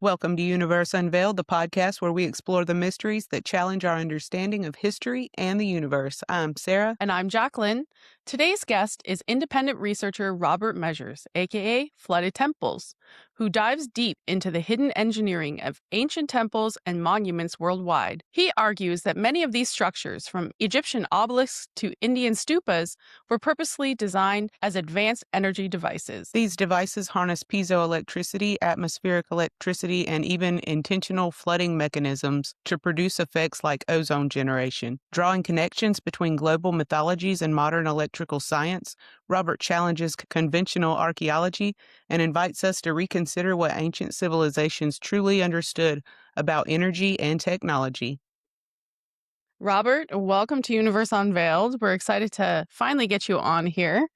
Welcome to Universe Unveiled, the podcast where we explore the mysteries that challenge our understanding of history and the universe. I'm Sarah. And I'm Jacqueline. Today's guest is independent researcher Robert Measures, aka Flooded Temples, who dives deep into the hidden engineering of ancient temples and monuments worldwide. He argues that many of these structures, from Egyptian obelisks to Indian stupas, were purposely designed as advanced energy devices. These devices harness piezoelectricity, atmospheric electricity, and even intentional flooding mechanisms to produce effects like ozone generation. Drawing connections between global mythologies and modern electrical science, Robert challenges conventional archaeology and invites us to reconsider what ancient civilizations truly understood about energy and technology. Robert, welcome to Universe Unveiled. We're excited to finally get you on here.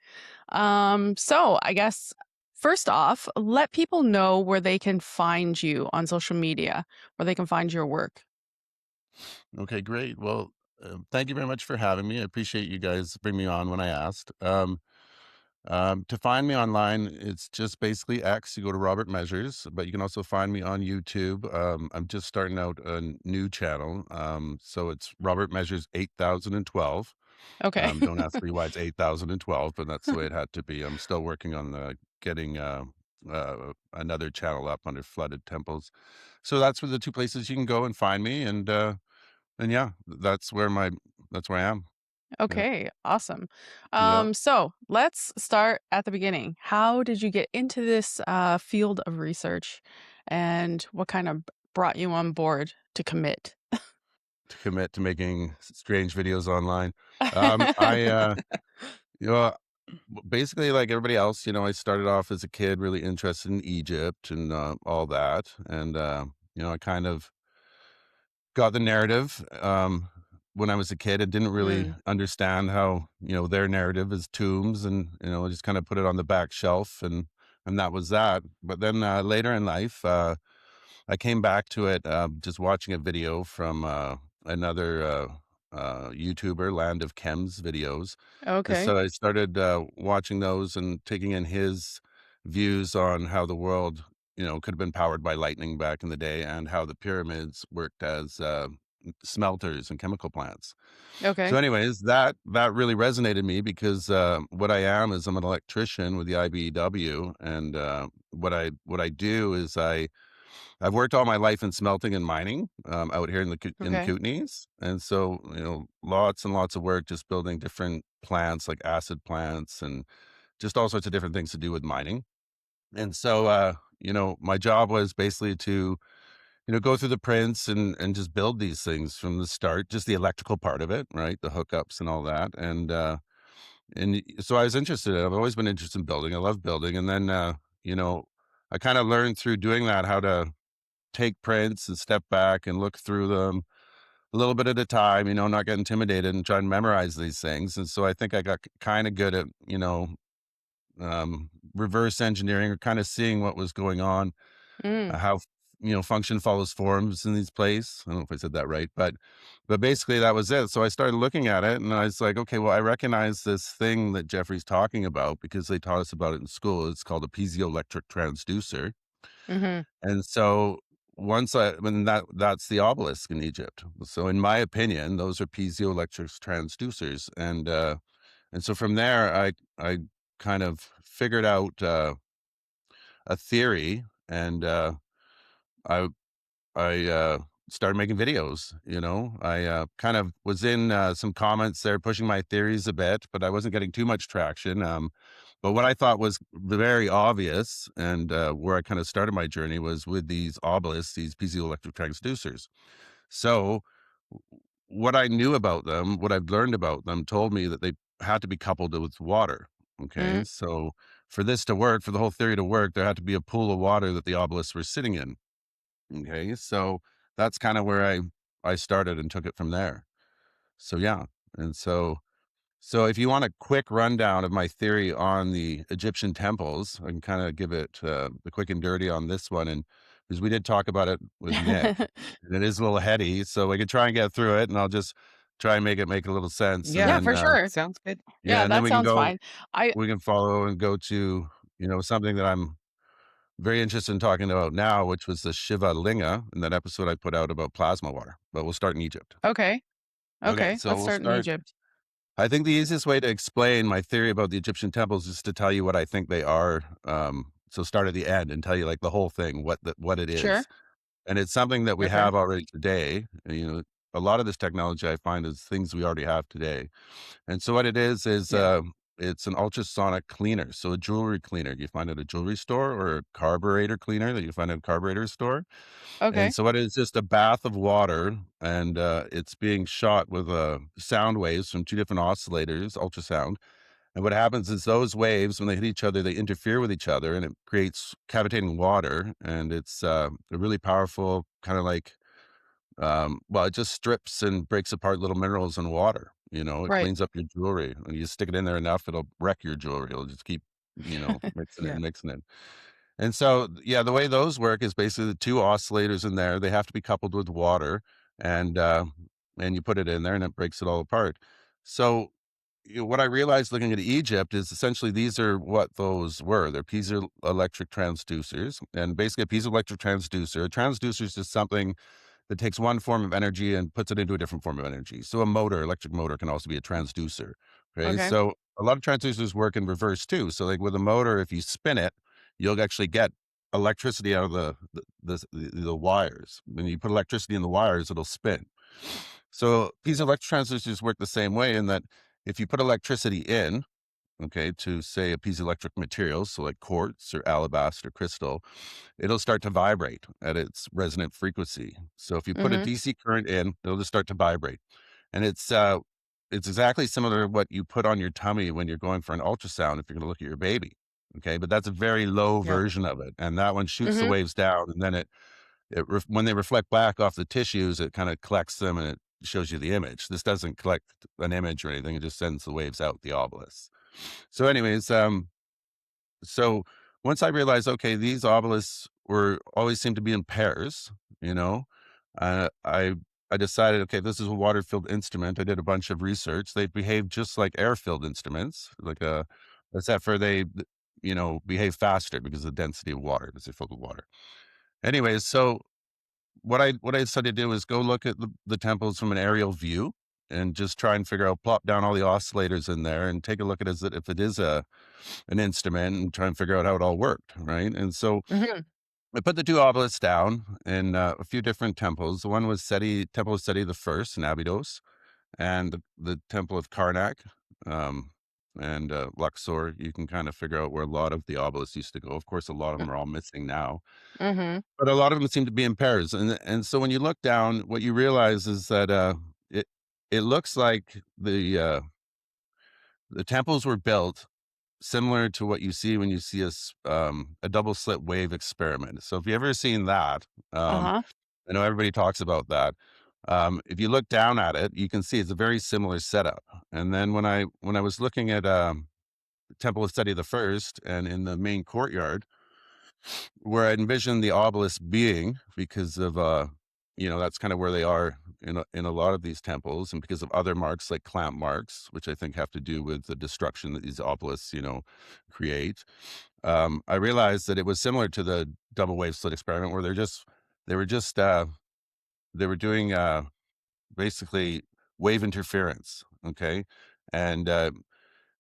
So I guess first off, let people know where they can find you on social media, where they can find your work. Okay, great. Well, thank you very much for having me. I appreciate you guys bring me on when I asked. To find me online, it's just basically X. You go to Robert Measures, but you can also find me on YouTube. I'm just starting out a new channel. So it's Robert Measures 8012. Okay. Don't ask me why it's 8012, but that's the way it had to be. I'm still working on getting another channel up under Flooded Temples. So that's where the two places you can go and find me. And yeah, that's where I am. Yeah. Okay, awesome. Yeah. So let's start at the beginning. How did you get into this field of research, and what kind of brought you on board to commit? To commit to making strange videos online. I, you know, basically like everybody else, I started off as a kid really interested in Egypt and all that. And, I kind of got the narrative when I was a kid. I didn't really Mm, understand how, their narrative is tombs and, I just kind of put it on the back shelf and that was that. But then later in life, I came back to it just watching a video from another YouTuber, Land of Chem's videos. And okay. so I started watching those and taking in his views on how the world, could have been powered by lightning back in the day and how the pyramids worked as smelters and chemical plants. So, Okay. anyways, that really resonated me because what I am is I'm an electrician with the IBEW, and what I do is I've worked all my life in smelting and mining out here in the Okay. Kootenays, and so lots and lots of work just building different plants like acid plants and just all sorts of different things to do with mining. And so my job was basically to go through the prints and just build these things from the start, just the electrical part of it, right, the hookups and all that, and so I was interested. I've always been interested in building. I love building, and then you know I kind of learned through doing that how to take prints and step back and look through them a little bit at a time, not get intimidated and try and memorize these things. And so I think I got kind of good at, reverse engineering or kind of seeing what was going on, Mm, how, function follows forms in these places. I don't know if I said that right, but basically that was it. So I started looking at it and I was like, okay, well, I recognize this thing that Jeffrey's talking about because they taught us about it in school. It's called a piezoelectric transducer. mm-hmm. And so that's the obelisk in Egypt. So in my opinion, those are piezoelectric transducers. And so from there I kind of figured out a theory and I I started making videos, I kind of was in some comments there pushing my theories a bit, but I wasn't getting too much traction. But what I thought was very obvious and where I kind of started my journey was with these obelisks, these piezoelectric transducers. So what I knew about them, what I've learned about them told me that they had to be coupled with water. Mm, Okay. So for this to work, for the whole theory to work, there had to be a pool of water that the obelisks were sitting in. Okay, so that's kind of where I started and took it from there. So yeah, and so if you want a quick rundown of my theory on the Egyptian temples, I can kind of give it the quick and dirty on this one, and because we did talk about it with Nick, and it is a little heady, so we could try and get through it, and I'll just try and make a little sense, and Yeah, yeah, then for sure. sounds good. yeah, Yeah, and then that sounds fine. I we can follow and go to something that I'm very interested in talking about now, which was the Shiva Linga in that episode I put out about plasma water. But we'll start in Egypt. Okay. Okay, Okay. so Let's we'll start in start. Egypt. I think the easiest way to explain my theory about the Egyptian temples is to tell you what I think they are. So start at the end and tell you like the whole thing, what it Sure. is. And it's something that we Okay. have already today. A lot of this technology I find is things we already have today. And so what it is Yeah. it's an ultrasonic cleaner. So a jewelry cleaner you find at a jewelry store, or a carburetor cleaner that you find at a carburetor store. And Okay. so what is just a bath of water, and it's being shot with sound waves from two different oscillators, ultrasound. And what happens is those waves, when they hit each other, they interfere with each other, and it creates cavitating water. And it's a really powerful kind of like, well, it just strips and breaks apart little minerals in water. It Right. cleans up your jewelry. When you stick it in there enough, it'll wreck your jewelry. It'll just keep, mixing it Yeah. and mixing it. And so, yeah, the way those work is basically the two oscillators in there. They have to be coupled with water, and and you put it in there, and it breaks it all apart. So, what I realized looking at Egypt is essentially these are what those were. They're piezoelectric transducers, and basically a piezoelectric transducer. A transducer is just something that takes one form of energy and puts it into a different form of energy. So a motor, electric motor, can also be a transducer. Okay, Okay. so a lot of transducers work in reverse too. So like with a motor, if you spin it, you'll actually get electricity out of the wires. When you put electricity in the wires, it'll spin. So these electric transducers work the same way in that if you put electricity in, okay, to say a piezoelectric material, so like quartz or alabaster crystal, it'll start to vibrate at its resonant frequency. So if you put a Mhm. DC current in, it'll just start to vibrate. And it's exactly similar to what you put on your tummy when you're going for an ultrasound if you're going to look at your baby. Okay, but that's a very low Yeah. version of it, and that one shoots the Mhm. waves down, and then when they reflect back off the tissues, it kind of collects them and it shows you the image. This doesn't collect an image or anything; it just sends the waves out the obelisk. So, anyways, so once I realized, okay, these obelisks were always seem to be in pairs, you know, uh, I I decided, okay, this is a water filled instrument. I did a bunch of research. They behave just like air filled instruments, except for behave faster because of the density of water because they're filled with water. Anyways, so what I decided to do is go look at the temples from an aerial view and just try and figure out, plop down all the oscillators in there and take a look at it if it is an instrument, and try and figure out how it all worked, right? And so Mhm. I put the two obelisks down in a few different temples. The one was Temple of Seti the First in Abydos, and the Temple of Karnak, um, and Luxor. You can kind of figure out where a lot of the obelisks used to go. Of course, a lot of them are all missing now, Mhm. but a lot of them seem to be in pairs. And so when you look down, what you realize is that it it looks like the temples were built similar to what you see when you see a double slit wave experiment. So if you ever seen that, um, Uh-huh. I know everybody talks about that. If you look down at it, you can see it's a very similar setup. And then when I was looking at Temple of Seti the First, and in the main courtyard, where I envision the obelisk being, because of that's kind of where they are in a lot of these temples, and because of other marks like clamp marks, which I think have to do with the destruction that these obelisks create. I realized that it was similar to the double wave slit experiment, where they were just they were doing basically wave interference. Okay, and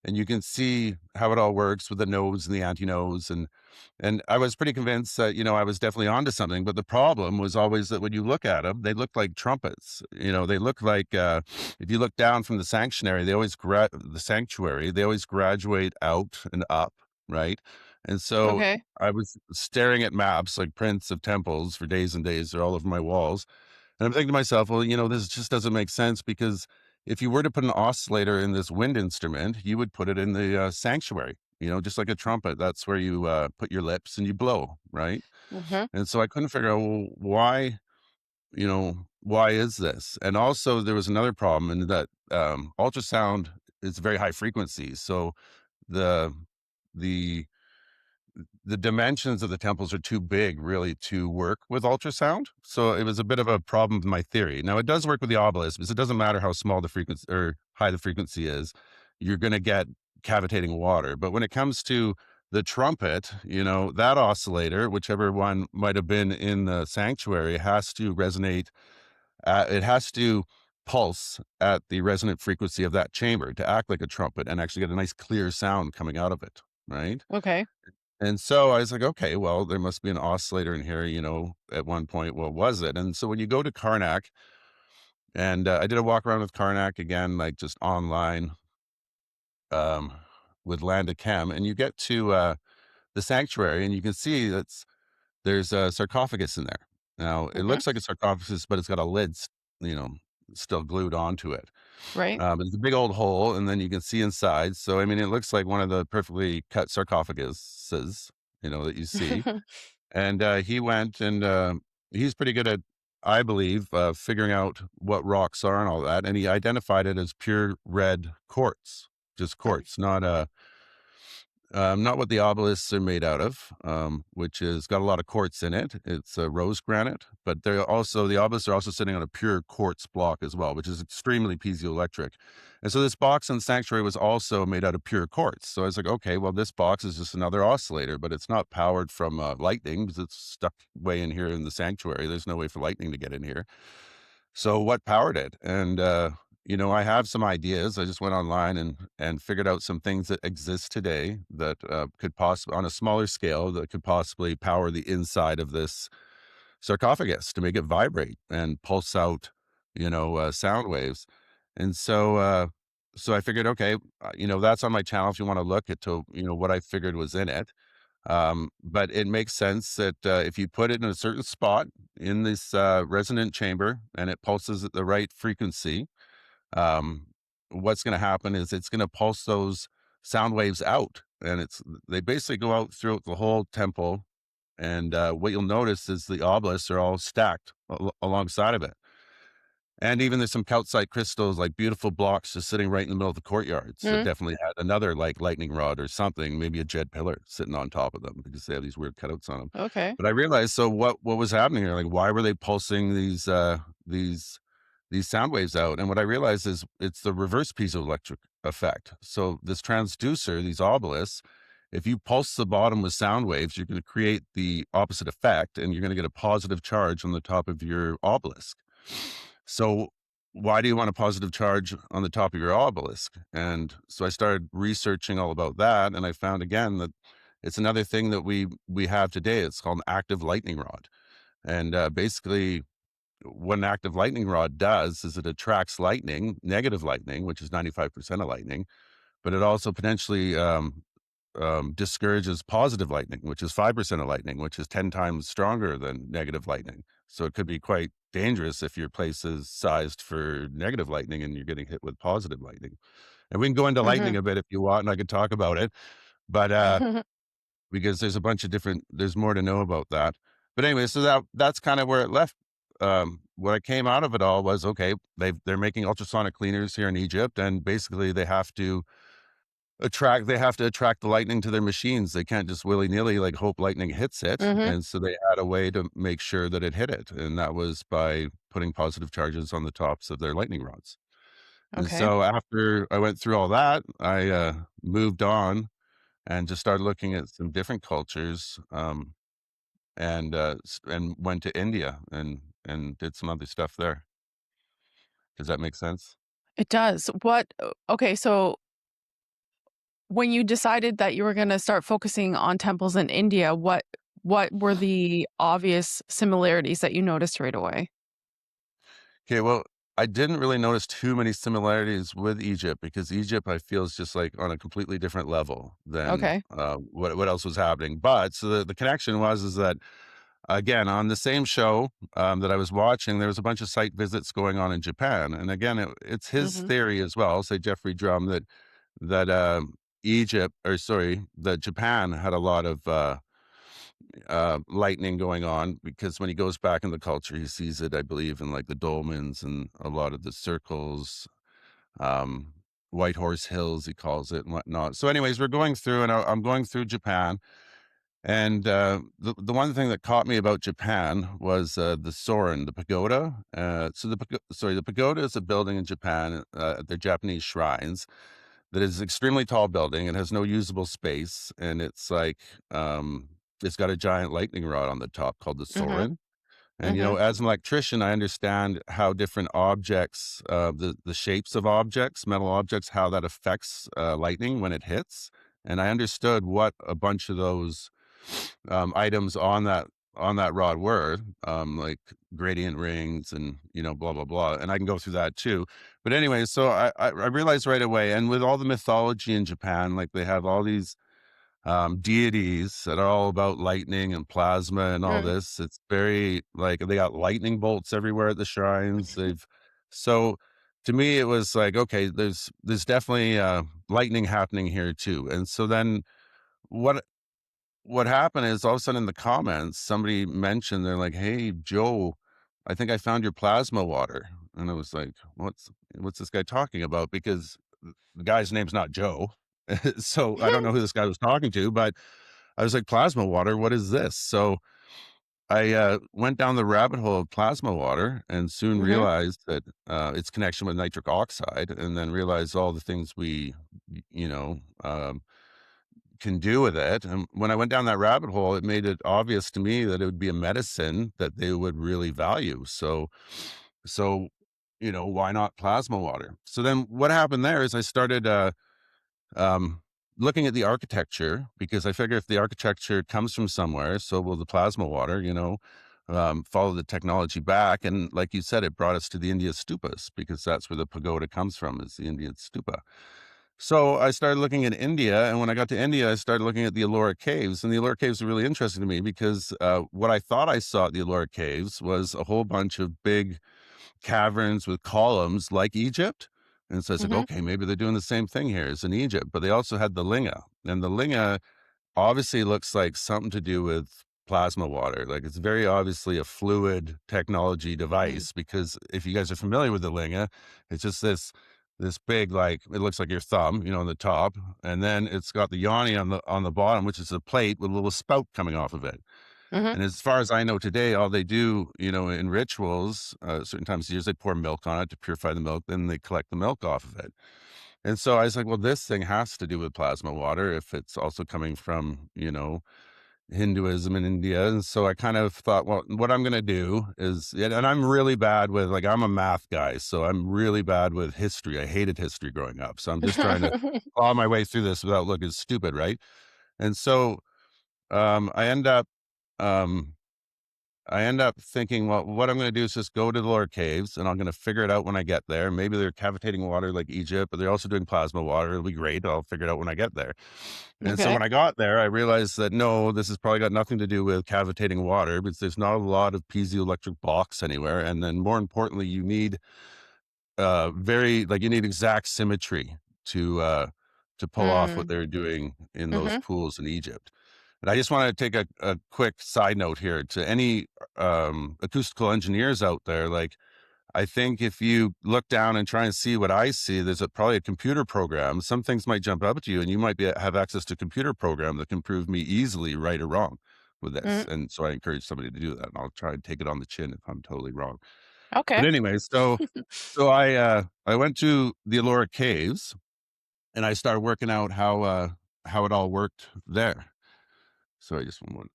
and you can see how it all works with the nose and the anti-nose. And I was pretty convinced that, I was definitely onto something. But the problem was always that when you look at them, they look like trumpets. They look like, if you look down from the sanctuary, they always graduate out and up, right? And so Okay. I was staring at maps, like prints of temples, for days and days. They're all over my walls. And I'm thinking to myself, well, this just doesn't make sense, because if you were to put an oscillator in this wind instrument, you would put it in the sanctuary, just like a trumpet. That's where you put your lips and you blow, right? Mhm. And so I couldn't figure out, well, why is this? And also, there was another problem in that ultrasound is very high frequency. So the, the, the dimensions of the temples are too big really to work with ultrasound. So it was a bit of a problem with my theory. Now it does work with the obelisk, because it doesn't matter how small the frequency or high the frequency is, you're going to get cavitating water. But when it comes to the trumpet, that oscillator, whichever one might have been in the sanctuary, has to resonate. It has to pulse at the resonant frequency of that chamber to act like a trumpet and actually get a nice clear sound coming out of it, right? Okay. And so I was like, okay, well, there must be an oscillator in here, at one point. What was it? And so when you go to Karnak, and I did a walk around with Karnak again, like just online, um, with Landa Chem, and you get to the sanctuary, and you can see there's a sarcophagus in there. Now it Hmm. looks like a sarcophagus, but it's got a lid, you know, still glued onto it. Right. It's a big old hole, and then you can see inside. So I mean, it looks like one of the perfectly cut sarcophaguses, that you see. And he went and he's pretty good at, I believe, figuring out what rocks are and all that. And he identified it as pure red quartz, just quartz, not what the obelisks are made out of, which is got a lot of quartz in it. It's rose granite, but the obelisks are also sitting on a pure quartz block as well, which is extremely piezoelectric. And so this box in the sanctuary was also made out of pure quartz. So I was like, okay, well, this box is just another oscillator, but it's not powered from lightning because it's stuck way in here in the sanctuary. There's no way for lightning to get in here. So what powered it? And I have some ideas. I just went online and figured out some things that exist today that could possibly, on a smaller scale, that could possibly power the inside of this sarcophagus to make it vibrate and pulse out, sound waves. And so I figured, okay, that's on my channel if you want to look at what I figured was in it. But it makes sense that if you put it in a certain spot in this resonant chamber and it pulses at the right frequency, um, what's going to happen is it's going to pulse those sound waves out, and they basically go out throughout the whole temple. And what you'll notice is the obelisks are all stacked alongside of it. And even there's some calcite crystals, like beautiful blocks just sitting right in the middle of the courtyards that Mm. definitely had another like lightning rod or something, maybe a jet pillar sitting on top of them because they have these weird cutouts on them. Okay. But I realized, so what was happening here? Like, why were they pulsing these sound waves out? And what I realized is it's the reverse piezoelectric effect. So this transducer, these obelisks, if you pulse the bottom with sound waves, you're going to create the opposite effect, and you're going to get a positive charge on the top of your obelisk. So why do you want a positive charge on the top of your obelisk? And so I started researching all about that, and I found again that it's another thing that we have today. It's called an active lightning rod, and basically, what an active lightning rod does is it attracts lightning, negative lightning, which is 95% of lightning, but it also potentially discourages positive lightning, which is 5% of lightning, which is 10 times stronger than negative lightning. So it could be quite dangerous if your place is sized for negative lightning and you're getting hit with positive lightning. And we can go into Hmm. lightning a bit if you want, and I can talk about it, but because there's more to know about that. But anyway, so that's kind of where it left. What I came out of it all was, okay, they're making ultrasonic cleaners here in Egypt, and basically they have to attract the lightning to their machines. They can't just willy-nilly, like, hope lightning hits it, Hmm. and so they had a way to make sure that it hit it, and that was by putting positive charges on the tops of their lightning rods. And Okay. so after I went through all that, I moved on and just started looking at some different cultures, and went to India and did some other stuff there. Does that make sense? It does. Okay, so when you decided that you were going to start focusing on temples in India, what were the obvious similarities that you noticed right away? Okay, well, I didn't really notice too many similarities with Egypt because Egypt, I feel, is just like on a completely different level than Okay. what else was happening. But so the connection was is that again on the same show that I was watching, there was a bunch of site visits going on in Japan, and again, it's his Mhm. theory as well. Say Jeffrey Drum that that Japan had a lot of lightning going on because when he goes back in the culture, he sees it, I believe, in like the dolmens and a lot of the circles, um, White Horse Hills, he calls it and whatnot. So, anyways, we're going through, and I'm going through Japan. And the one thing that caught me about Japan was the Soren, the pagoda. The pagoda is a building in Japan, at their Japanese shrines. that is extremely tall building. It has no usable space, and it's like, it's got a giant lightning rod on the top called the Mhm. Soren. And, Mhm. as an electrician, I understand how different objects, the shapes of objects, metal objects, how that affects, lightning when it hits. And I understood what a bunch of those, items on that rod were, like gradient rings and, blah, blah, blah. And I can go through that too. But anyway, so I realized right away, and with all the mythology in Japan, like they have all these deities that are all about lightning and plasma and all Mm. this. It's very like they got lightning bolts everywhere at the shrines. So to me it was like, okay, there's definitely lightning happening here too. And so then what what happened is all of a sudden in the comments somebody mentioned, they're like, "Hey Joe, I think I found your plasma water." And I was like, what's this guy talking about? Because the guy's name's not Joe. So I don't know who this guy was talking to, but I was like, "Plasma water, what is this?" So I went down the rabbit hole of plasma water and soon Mhm. realized that its connection with nitric oxide, and then realized all the things we, y- you know, um, can do with it. And when I went down that rabbit hole, it made it obvious to me that it would be a medicine that they would really value. So, why not plasma water? So then what happened there is I started um, looking at the architecture, because I figure if the architecture comes from somewhere, so will the plasma water, follow the technology back. And like you said, it brought us to the India stupas, because that's where the pagoda comes from, is the Indian stupa. So I started looking at India. And when I got to India, I started looking at the Ellora caves. And the Ellora caves are really interesting to me because what I thought I saw at the Ellora caves was a whole bunch of big caverns with columns like Egypt. And so I was like, Mhm. okay, maybe they're doing the same thing here as in Egypt. But they also had the linga. And the linga obviously looks like something to do with plasma water. Like it's very obviously a fluid technology Mm. device, because if you guys are familiar with the linga, it's just this big, like it looks like your thumb, on the top, and then it's got the yoni on the bottom, which is a plate with a little spout coming off of it. Mhm. And as far as I know today, all they do, in rituals, certain times of years, they pour milk on it to purify the milk, then they collect the milk off of it. And so I was like, well, this thing has to do with plasma water if it's also coming from, Hinduism in India. And so I kind of thought, well, what I'm going to do is, and I'm really bad with, like, I'm a math guy. So I'm really bad with history. I hated history growing up. So I'm just trying to claw my way through this without looking stupid. Right. And so I end up, um, I end up thinking, well, what I'm going to do is just go to the lower caves and I'm going to figure it out when I get there. Maybe they're cavitating water like Egypt, but they're also doing plasma water. It'll be great. I'll figure it out when I get there. And so Okay. when I got there, I realized that no, this has probably got nothing to do with cavitating water, because there's not a lot of piezoelectric blocks anywhere. And then more importantly, you need you need exact symmetry to pull off what Mm. they're doing in those Mhm. pools in Egypt. And I just want to take a quick side note here to any acoustical engineers out there. Like, I think if you look down and try and see what I see, there's probably a computer program. Some things might jump out at you, and you might have access to a computer program that can prove me easily right or wrong with this. Mm. And so I encourage somebody to do that, and I'll try and take it on the chin if I'm totally wrong. But Okay. anyway, so I went to the Ellora Caves and I started working out how it all worked there. So I just one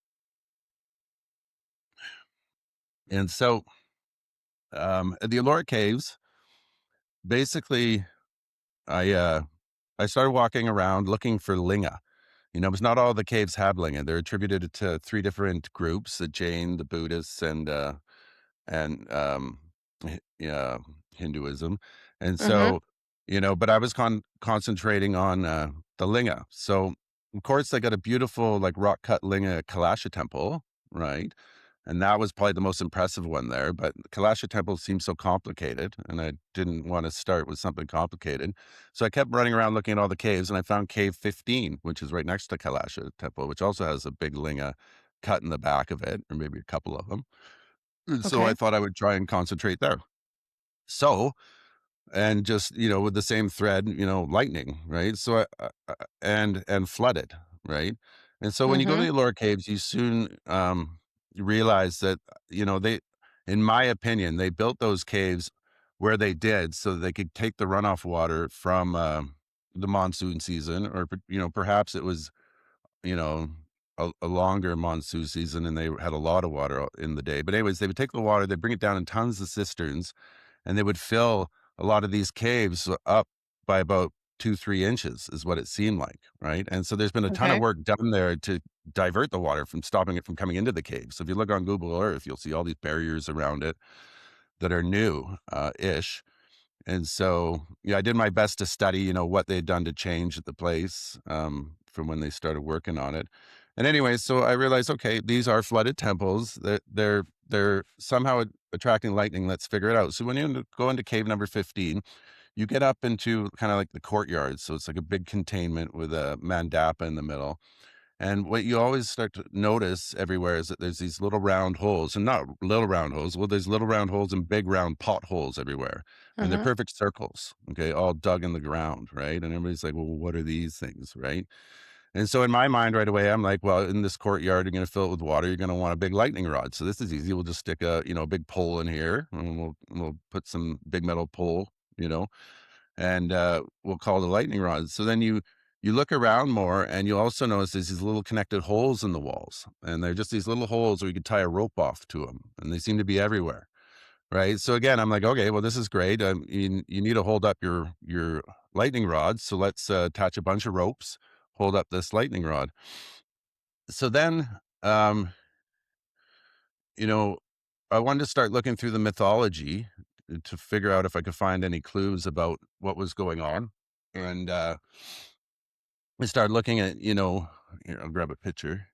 and so at the Ellora Caves, basically I I started walking around looking for linga. Because not all the caves have linga. They're attributed to three different groups: the Jain, the Buddhists, and yeah, Hinduism. And Mhm. so, but I was concentrating on the linga. So of course they got a beautiful, like, rock cut linga at Kalasha temple, right? And that was probably the most impressive one there. But Kalasha temple seemed so complicated, and I didn't want to start with something complicated. So I kept running around looking at all the caves, and I found cave 15, which is right next to Kalasha temple, which also has a big linga cut in the back of it, or maybe a couple of them. And so I Okay. thought I would try and concentrate there. So, and just, with the same thread, lightning, right? So and flooded, right? And so when you go to Mhm. the Ellora caves, you soon you realize that, they, in my opinion, they built those caves where they did so that they could take the runoff water from the monsoon season, or perhaps it was you know, a longer monsoon season and they had a lot of water in the day. But anyways, they would take the water, they bring it down in tons of cisterns, and they would fill a lot of these caves up by about 2, 3 inches, is what it seemed like, right? And so there's been a ton of Okay. work done there to divert the water from stopping it from coming into the cave. So if you look on Google Earth, you'll see all these barriers around it that are new ish. And so, yeah, I did my best to study, what they'd done to change the place from when they started working on it. And anyway, so I realized, okay, these are flooded temples. They're somehow attracting lightning. Let's figure it out. So when go into cave number 15, you get up into kind of like the courtyard. So it's like a big containment with a mandapa in the middle. And what you always start to notice everywhere is that there's these little round holes, and not little round holes. Well, there's little round holes and big round potholes everywhere. And they're Hmm. perfect circles, okay, all dug in the ground, right? And everybody's like, well, what are these things, right? And so in my mind right away, I'm like, well, in this courtyard, you're going to fill it with water. You're going to want a big lightning rod. So this is easy. We'll just stick a big pole in here, and we'll put some big metal pole, you know, and we'll call the lightning rods. So then you look around more, and you also notice there's these little connected holes in the walls, and they're just these little holes where you could tie a rope off to them, and they seem to be everywhere, right? So again, I'm like, okay, well, this is great. You need to hold up your lightning rod, so let's attach a bunch of ropes, hold up this lightning rod. So then, um, you know, I wanted to start looking through the mythology to figure out if I could find any clues about what was going on, and I started looking at, here, I'll grab a picture,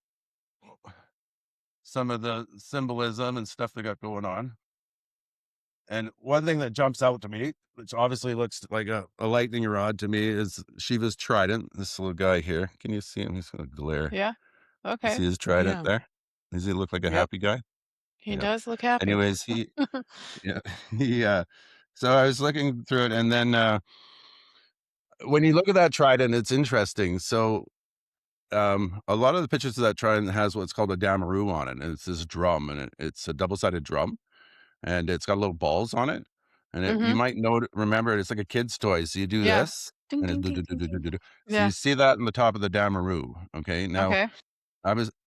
some of the symbolism and stuff they got going on. And one thing that jumps out to me, which obviously looks like a lightning rod to me, is Shiva's trident. This little guy here. Can you see him? He's gonna glare. Yeah. You Okay. see his trident Yeah. there? Does he look like a Yep. happy guy? He Yeah. does look happy. Anyways, yeah, he, so I was looking through it, and then when you look at that trident, it's interesting. So a lot of the pictures of that trident has what's called a damaroo on it, and it's this drum, and it's a double-sided drum, and it's got little balls on it, and you Hmm. might remember it, it's like a kid's toy. So you do Yeah. this, Ding and ding ding ding ding. so you Yeah. see that in the top of the damaroo. Okay, now Okay.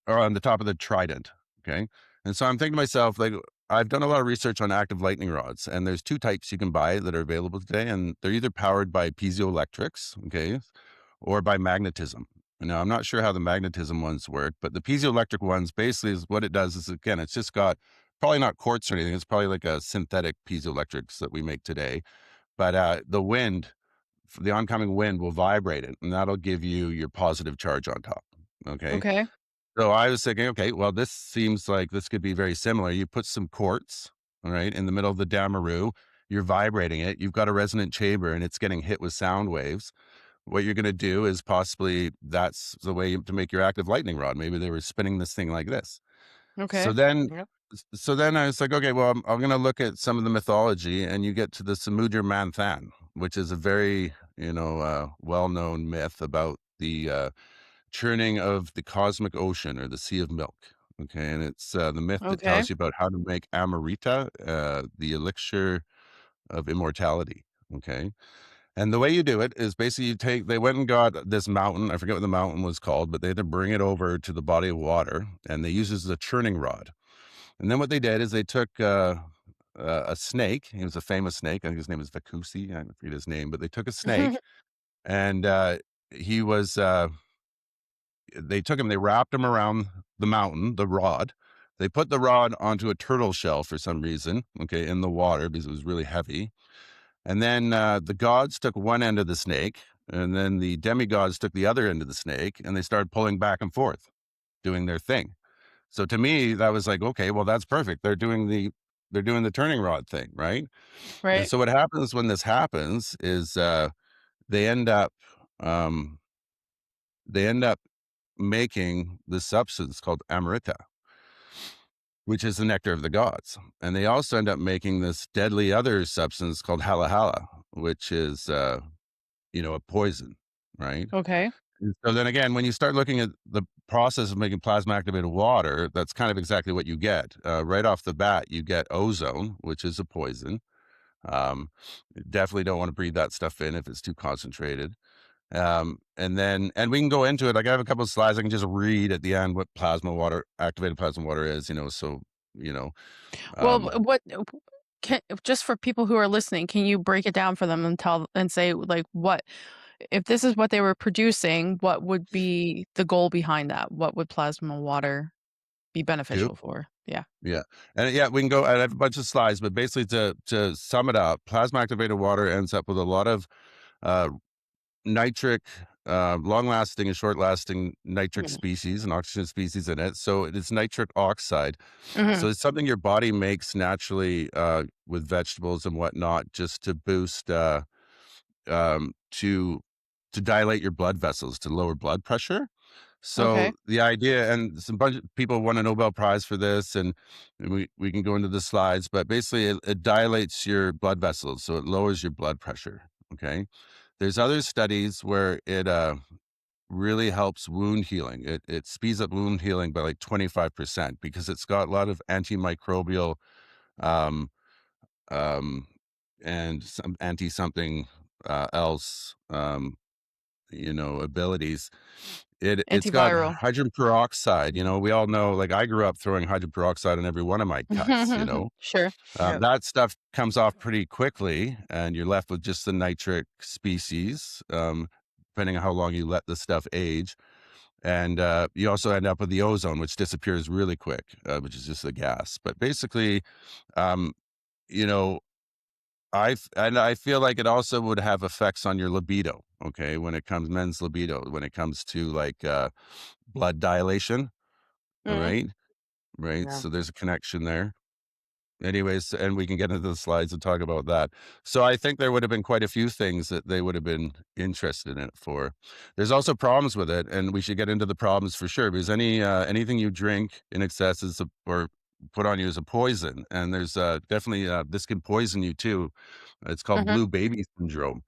or on the top of the trident. Okay, and so I'm thinking to myself, like, I've done a lot of research on active lightning rods, and there's two types you can buy that are available today, and they're either powered by piezoelectrics, okay, or by magnetism. Now, I'm not sure how the magnetism ones work, but the piezoelectric ones basically is what it does is, again, it's just got probably not quartz or anything. It's probably like a synthetic piezoelectrics that we make today. But the oncoming wind will vibrate it, and that'll give you your positive charge on top. Okay. Okay. So I was thinking, okay, well, this seems like this could be very similar. You put some quartz, all right, in the middle of the damaroo, you're vibrating it, you've got a resonant chamber, and it's getting hit with sound waves. What you're gonna do is possibly that's the way to make your active lightning rod. Maybe they were spinning this thing like this. So Okay. then Yep. so then I was like, okay, well, I'm gonna look at some of the mythology, and you get to the Samudra Manthan, which is a very, well-known myth about the churning of the cosmic ocean or the sea of milk. Okay, and it's the myth that Okay. tells you about how to make Amrita, the elixir of immortality. Okay, and the way you do it is basically they went and got this mountain. I forget what the mountain was called, but they had to bring it over to the body of water, and they used it as a churning rod. And then what they did is they took a snake. He was a famous snake. I think his name is Vakusi. I forget his name, but they took a snake, and he was. They took him. They wrapped him around the mountain, the rod. They put the rod onto a turtle shell for some reason. Okay, in the water because it was really heavy. And then the gods took one end of the snake, and then the demigods took the other end of the snake, and they started pulling back and forth, doing their thing. So to me, that was like, okay, well, that's perfect. They're doing the turning rod thing, right? And Right. so what happens when this happens is they end up um, they end up making this substance called amrita, which is the nectar of the gods. And they also end up making this deadly other substance called halahala, which is a poison, right? Okay. And so then again, when you start looking at the process of making plasma activated water, that's kind of exactly what you get. Right off the bat, you get ozone, which is a poison. Um, Definitely don't want to breathe that stuff in if it's too concentrated. And we can go into it. Like I have a couple of slides. I can just read at the end what activated plasma water is, so, you know, Well, um, just for people who are listening, can you break it down for them and tell and say like what if this is what they were producing, what would be the goal behind that? What would plasma water be do. beneficial for? Yeah. Yeah. And yeah, we can go. I have a bunch of slides, but basically to sum it up, plasma activated water ends up with a lot of uh, nitric, long lasting and short lasting nitric Mhm. species and oxygen species in it. So it's nitric oxide. Mhm. So it's something your body makes naturally with vegetables and whatnot, just to boost, um, to to dilate your blood vessels, to lower blood pressure. So Okay. the idea, and some bunch of people won a Nobel Prize for this, and we can go into the slides, but basically it dilates your blood vessels, so it lowers your blood pressure. Okay. There's other studies where it really helps wound healing. It speeds up wound healing by like 25% because it's got a lot of antimicrobial um, um, and some anti something else abilities. It's got Antiviral. hydrogen peroxide. We all know, like I grew up throwing hydrogen peroxide on every one of my cuts. Sure. Yep. That stuff comes off pretty quickly, and you're left with just the nitric species, depending on how long you let the stuff age. And you also end up with the ozone, which disappears really quick, which is just a gas. But basically, um, you know, I feel like it also would have effects on your libido. Okay, when it comes men's libido, when it comes to like blood dilation. All Mhm. right, right. Yeah. So there's a connection there. Anyways, and we can get into the slides and talk about that. So I think there would have been quite a few things that they would have been interested in it for. There's also problems with it, and we should get into the problems for sure, because anything you drink in excess or put on you is a poison, and there's definitely this can poison you too. It's called Mhm. blue baby syndrome.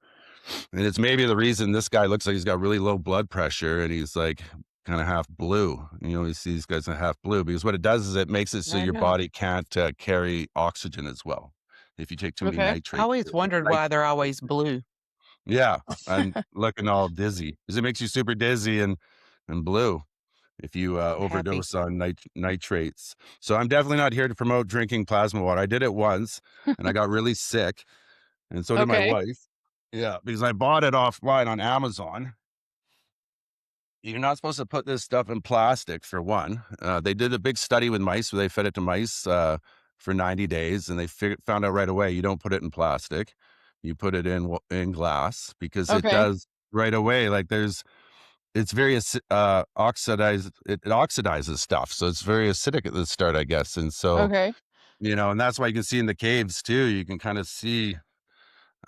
And it's maybe the reason this guy looks like he's got really low blood pressure and he's like kind of half blue. You see these guys are half blue because what it does is it makes it so I your know. body can't carry oxygen as well. If you take too many Okay. I nitrates, always wondered why they're always blue. yeah, and looking all dizzy because it makes you super dizzy and blue if you Happy. overdose on nitrates. So I'm definitely not here to promote drinking plasma water. I did it once and I got really sick, and so did my Okay. wife. Yeah, because I bought it offline on Amazon. You're not supposed to put this stuff in plastic, for one. They did a big study with mice where they fed it to mice for 90 days, and they found out right away you don't put it in plastic. You put it in glass because it Okay. does right away. Like it's very oxidized. It oxidizes stuff, so it's very acidic at the start, I guess. And so Okay. and that's why you can see in the caves too. You can kind of see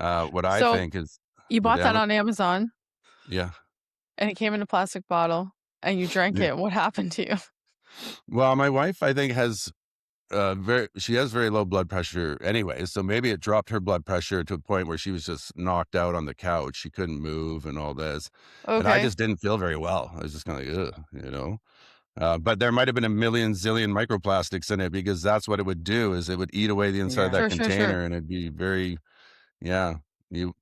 what I So think is you the bought that damage. on Amazon Yeah. and it came in a plastic bottle and you drank Yeah. it. What happened to you? Well, my wife, I think, she has very low blood pressure anyway, so maybe it dropped her blood pressure to a point where she was just knocked out on the couch. She couldn't move and all this, and I Okay. just didn't feel very well. I was just kind of like, ugh, But there might have been a million zillion microplastics in it because that's what it would do is it would eat away the inside of Yeah. that Sure, sure, sure. container, and it'd be very, yeah,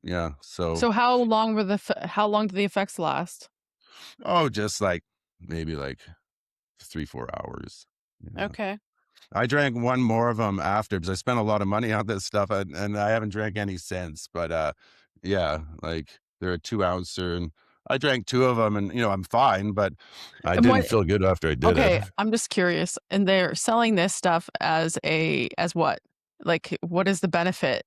yeah. So So how long do the effects last? just like maybe like 3 4 hours. Yeah. Okay. I drank one more of them after because I spent a lot of money on this stuff, and I haven't drank any since, but, yeah, like, they're a 2-ouncer, and I drank 2 of them, and, I'm fine, but I And didn't what feel good after I did it. Okay, I'm just curious. And they're selling this stuff as what? Like what is the benefit?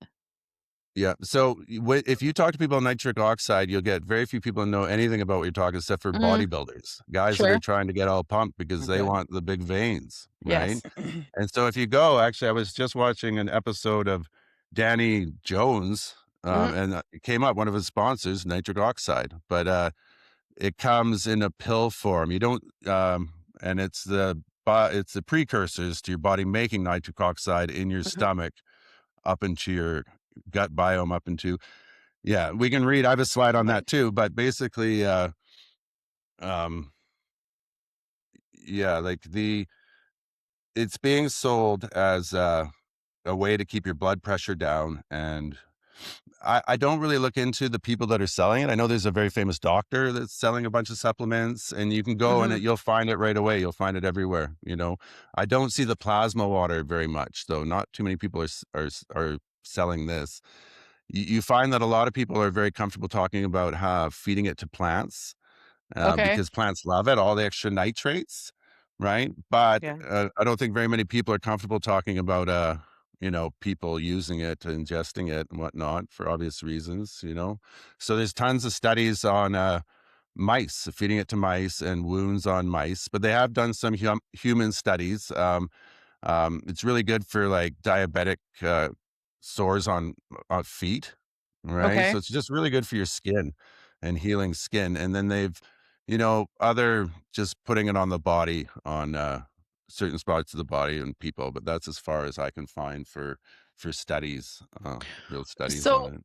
Yeah, so, if you talk to people on nitric oxide, you'll get very few people who know anything about what you're talking except for Mhm. bodybuilders, guys that are Sure. trying to get all pumped because they Okay. want the big veins, right? Yes. And so if you go actually, I was just watching an episode of Danny Jones, Mhm. and, it came up, one of his sponsors, nitric oxide, but, it comes in a pill form. You don't, and it's the precursors to your body making nitric oxide in your Mhm. stomach up into your gut biome, up into yeah, we can read I have a slide on that too, but basically, um, yeah, like it's being sold as, a way to keep your blood pressure down, and I don't really look into the people that are selling it. I know there's a very famous doctor that's selling a bunch of supplements, and you can go and Hmm. you'll find it right away. You'll find it everywhere. I don't see the plasma water very much, though. Not too many people are selling this. You find that a lot of people are very comfortable talking about how feeding it to plants, Okay. because plants love it, all the extra nitrates, right? But Yeah. I don't think very many people are comfortable talking about, people using it, ingesting it, and whatnot for obvious reasons. So there's tons of studies on mice, feeding it to mice and wounds on mice, but they have done some human studies. It's really good for like diabetic sores on feet, right? Okay. So it's just really good for your skin and healing skin. And then other just putting it on the body, on certain spots of the body and people. But that's as far as I can find for studies, real studies on So it.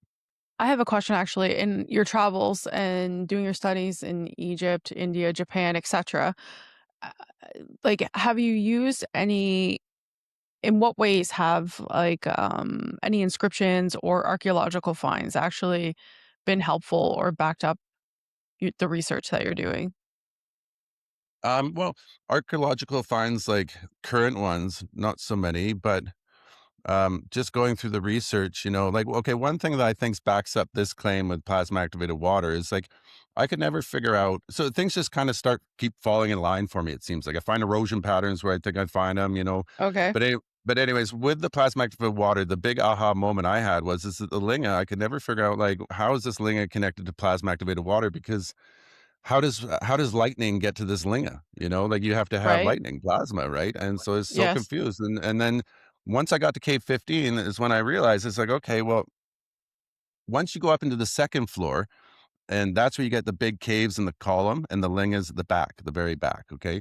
I have a question actually. In your travels and doing your studies in Egypt, India, Japan, etc., uh, like have you used any in what ways have like any inscriptions or archaeological finds actually been helpful or backed up the research that you're doing? Well, archaeological finds, like current ones, not so many, but just going through the research, like, okay, one thing that I think backs up this claim with plasma activated water is like, I could never figure out. So things just kind of keep falling in line for me. It seems like I find erosion patterns where I think I'd find them. Okay. But, but anyways, with the plasma activated water, the big aha moment I had was is that the linga, I could never figure out like, how is this linga connected to plasma activated water? Because how does lightning get to this linga? Like you have to have Right. lightning plasma, right? And so it's so Yes. confused. And then once I got to cave 15 is when I realized it's like, okay, well, once you go up into the second floor, and that's where you get the big caves in the column, and the lingas at the back, the very back. Okay.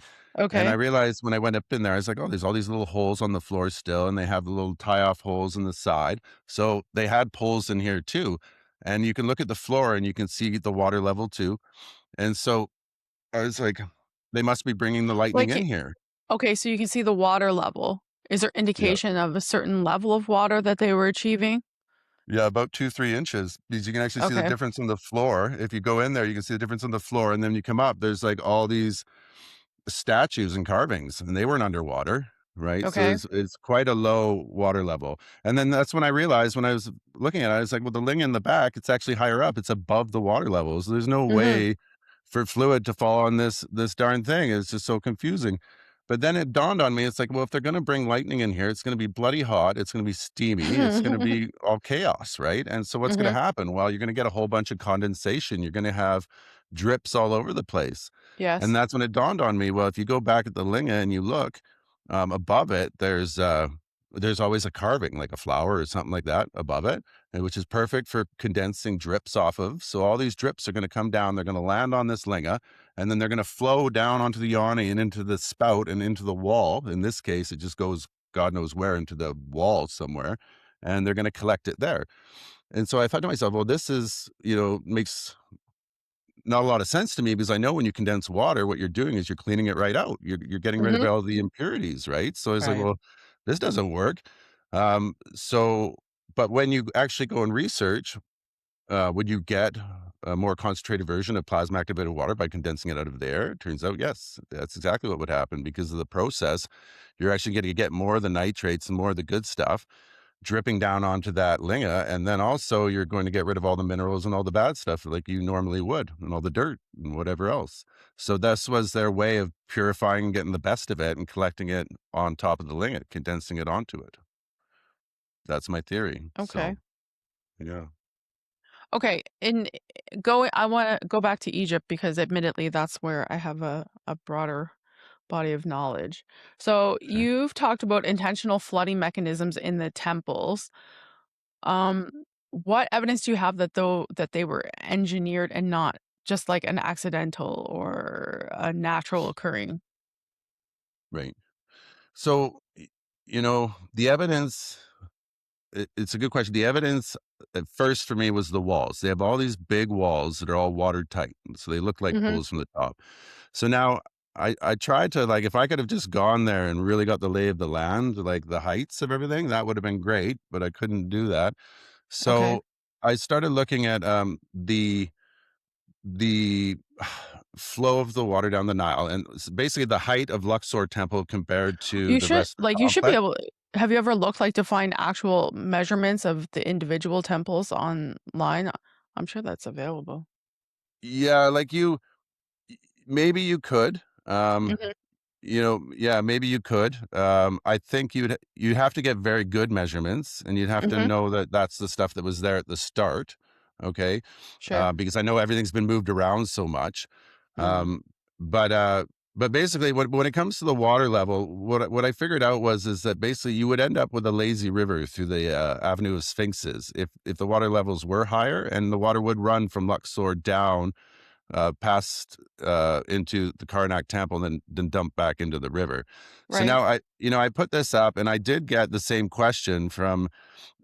And I Okay. realized when I went up in there, I was like, oh, there's all these little holes on the floor still, and they have the little tie off holes in the side. So they had poles in here too. And you can look at the floor and you can see the water level too. And so I was like, "They must be bringing the lightning Like in here." okay, so you can see the water level. Is there Yeah. indication of a certain level of water that they were achieving? Yeah, about 2, 3 inches, because you can actually see the Okay. difference in the floor. If you go in there, you can see the difference in the floor, and then you come up, there's, like, all these statues and carvings, and they weren't underwater, right? So Okay. it's quite a low water level. And then that's when I realized when I was looking at it, I was like, well, the ling in the back, it's actually higher up. It's above the water levels. There's no Mhm. way for fluid to fall on this darn thing. It's just so confusing. But then it dawned on me, it's like, well, if they're going to bring lightning in here, it's going to be bloody hot. It's going to be steamy. It's going to be all chaos, right? And so what's going to Mhm. happen? Well, you're going to get a whole bunch of condensation. You're going to have drips all over the place. And Yes. that's when it dawned on me, well, if you go back at the linga and you look, above it, there's always a carving, like a flower or something like that above it, and which is perfect for condensing drips off of. So all these drips are gonna come down, they're gonna land on this linga, and then they're gonna flow down onto the yoni and into the spout and into the wall. In this case, it just goes God knows where into the wall somewhere, and they're gonna collect it there. And so I thought to myself, well, this makes not a lot of sense to me because I know when you condense water, what you're doing is you're cleaning it right out. You're getting rid of Mhm. all the impurities, right? So it's like, Right. well, this doesn't work. So, but when you actually go and research, would you get a more concentrated version of plasma activated water by condensing it out of the air? It turns out, yes, that's exactly what would happen because of the process. You're actually going to get more of the nitrates and more of the good stuff dripping down onto that linga, and then also you're going to get rid of all the minerals and all the bad stuff like you normally would, and all the dirt and whatever else. So this was their way of purifying and getting the best of it and collecting it on top of the linga, condensing it onto it. That's my theory. Okay. So, yeah. Okay. In going I wanna go back to Egypt because admittedly that's where I have a broader body of knowledge. So Okay. you've talked about intentional flooding mechanisms in the temples. Um, what evidence do you have that though that they were engineered and not just like an accidental or a natural occurring? Right. So, the evidence, it's a good question. The evidence at first for me was the walls. They have all these big walls that are all watertight. So they look like Mhm. pools from the top. So now I tried to, like, if I could have just gone there and really got the lay of the land, like the heights of everything, that would have been great, but I couldn't do that. Okay. So I started looking at the flow of the water down the Nile, and basically the height of Luxor Temple compared to the rest of the You should be complex. able have you ever looked, like, to find actual measurements of the individual temples online? I'm sure that's available. Yeah, like maybe you could. Mhm, Yeah, maybe you could. I think you'd have to get very good measurements, and you'd have to mhm, know that that's the stuff that was there at the start. Okay, sure. because I know everything's been moved around so much. Mm, Um, but uh, but basically, when it comes to the water level, what I figured out is that basically you would end up with a lazy river through the Avenue of Sphinxes if the water levels were higher, and the water would run from Luxor down past into the Karnak temple and then dump back into the river. So right. now I put this up and I did get the same question from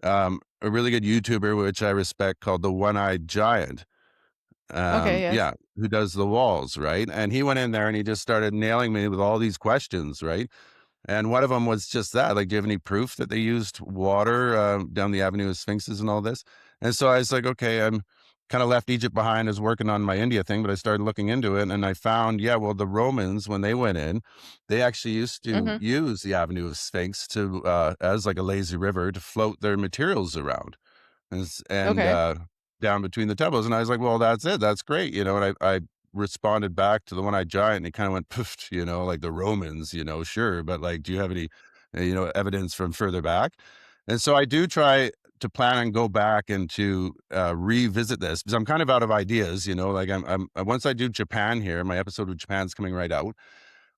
a really good YouTuber, which I respect, called the One-Eyed Giant. Okay, yes. Yeah, who does the walls, right? And he went in there and he just started nailing me with all these questions, right? And one of them was just that, like, "Do you have any proof that they used water, down the Avenue of Sphinxes and all this?" And so I was like, "Okay," I'm kinda left Egypt behind, I was working on my India thing, but I started looking into it, and I found, yeah, well, the Romans, when they went in, they actually used to Mhm, use the Avenue of Sphinx to, as like a lazy river to float their materials around and okay. down between the temples. And I was like, well, that's it. That's great. And I responded back to the One-Eyed Giant and he kind of went, poof, like the Romans, sure. But like, do you have any, evidence from further back? And so I do try to plan and go back and to revisit this because I'm kind of out of ideas, like once I do Japan here, my episode of Japan's coming right out.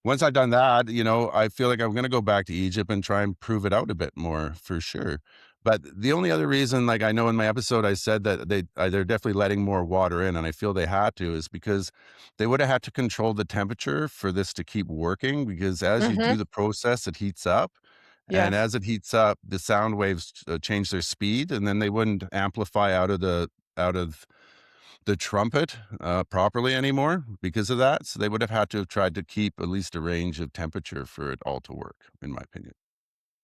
Once I've done that, I feel like I'm gonna go back to Egypt and try and prove it out a bit more for sure. But the only other reason, like I know in my episode I said that they're definitely letting more water in, and I feel they had to, is because they would have had to control the temperature for this to keep working. Because as you Mhm, do the process, it heats up, and yes. as it heats up, the sound waves change their speed, and then they wouldn't amplify out of the trumpet properly anymore because of that. So they would have had to have tried to keep at least a range of temperature for it all to work, in my opinion.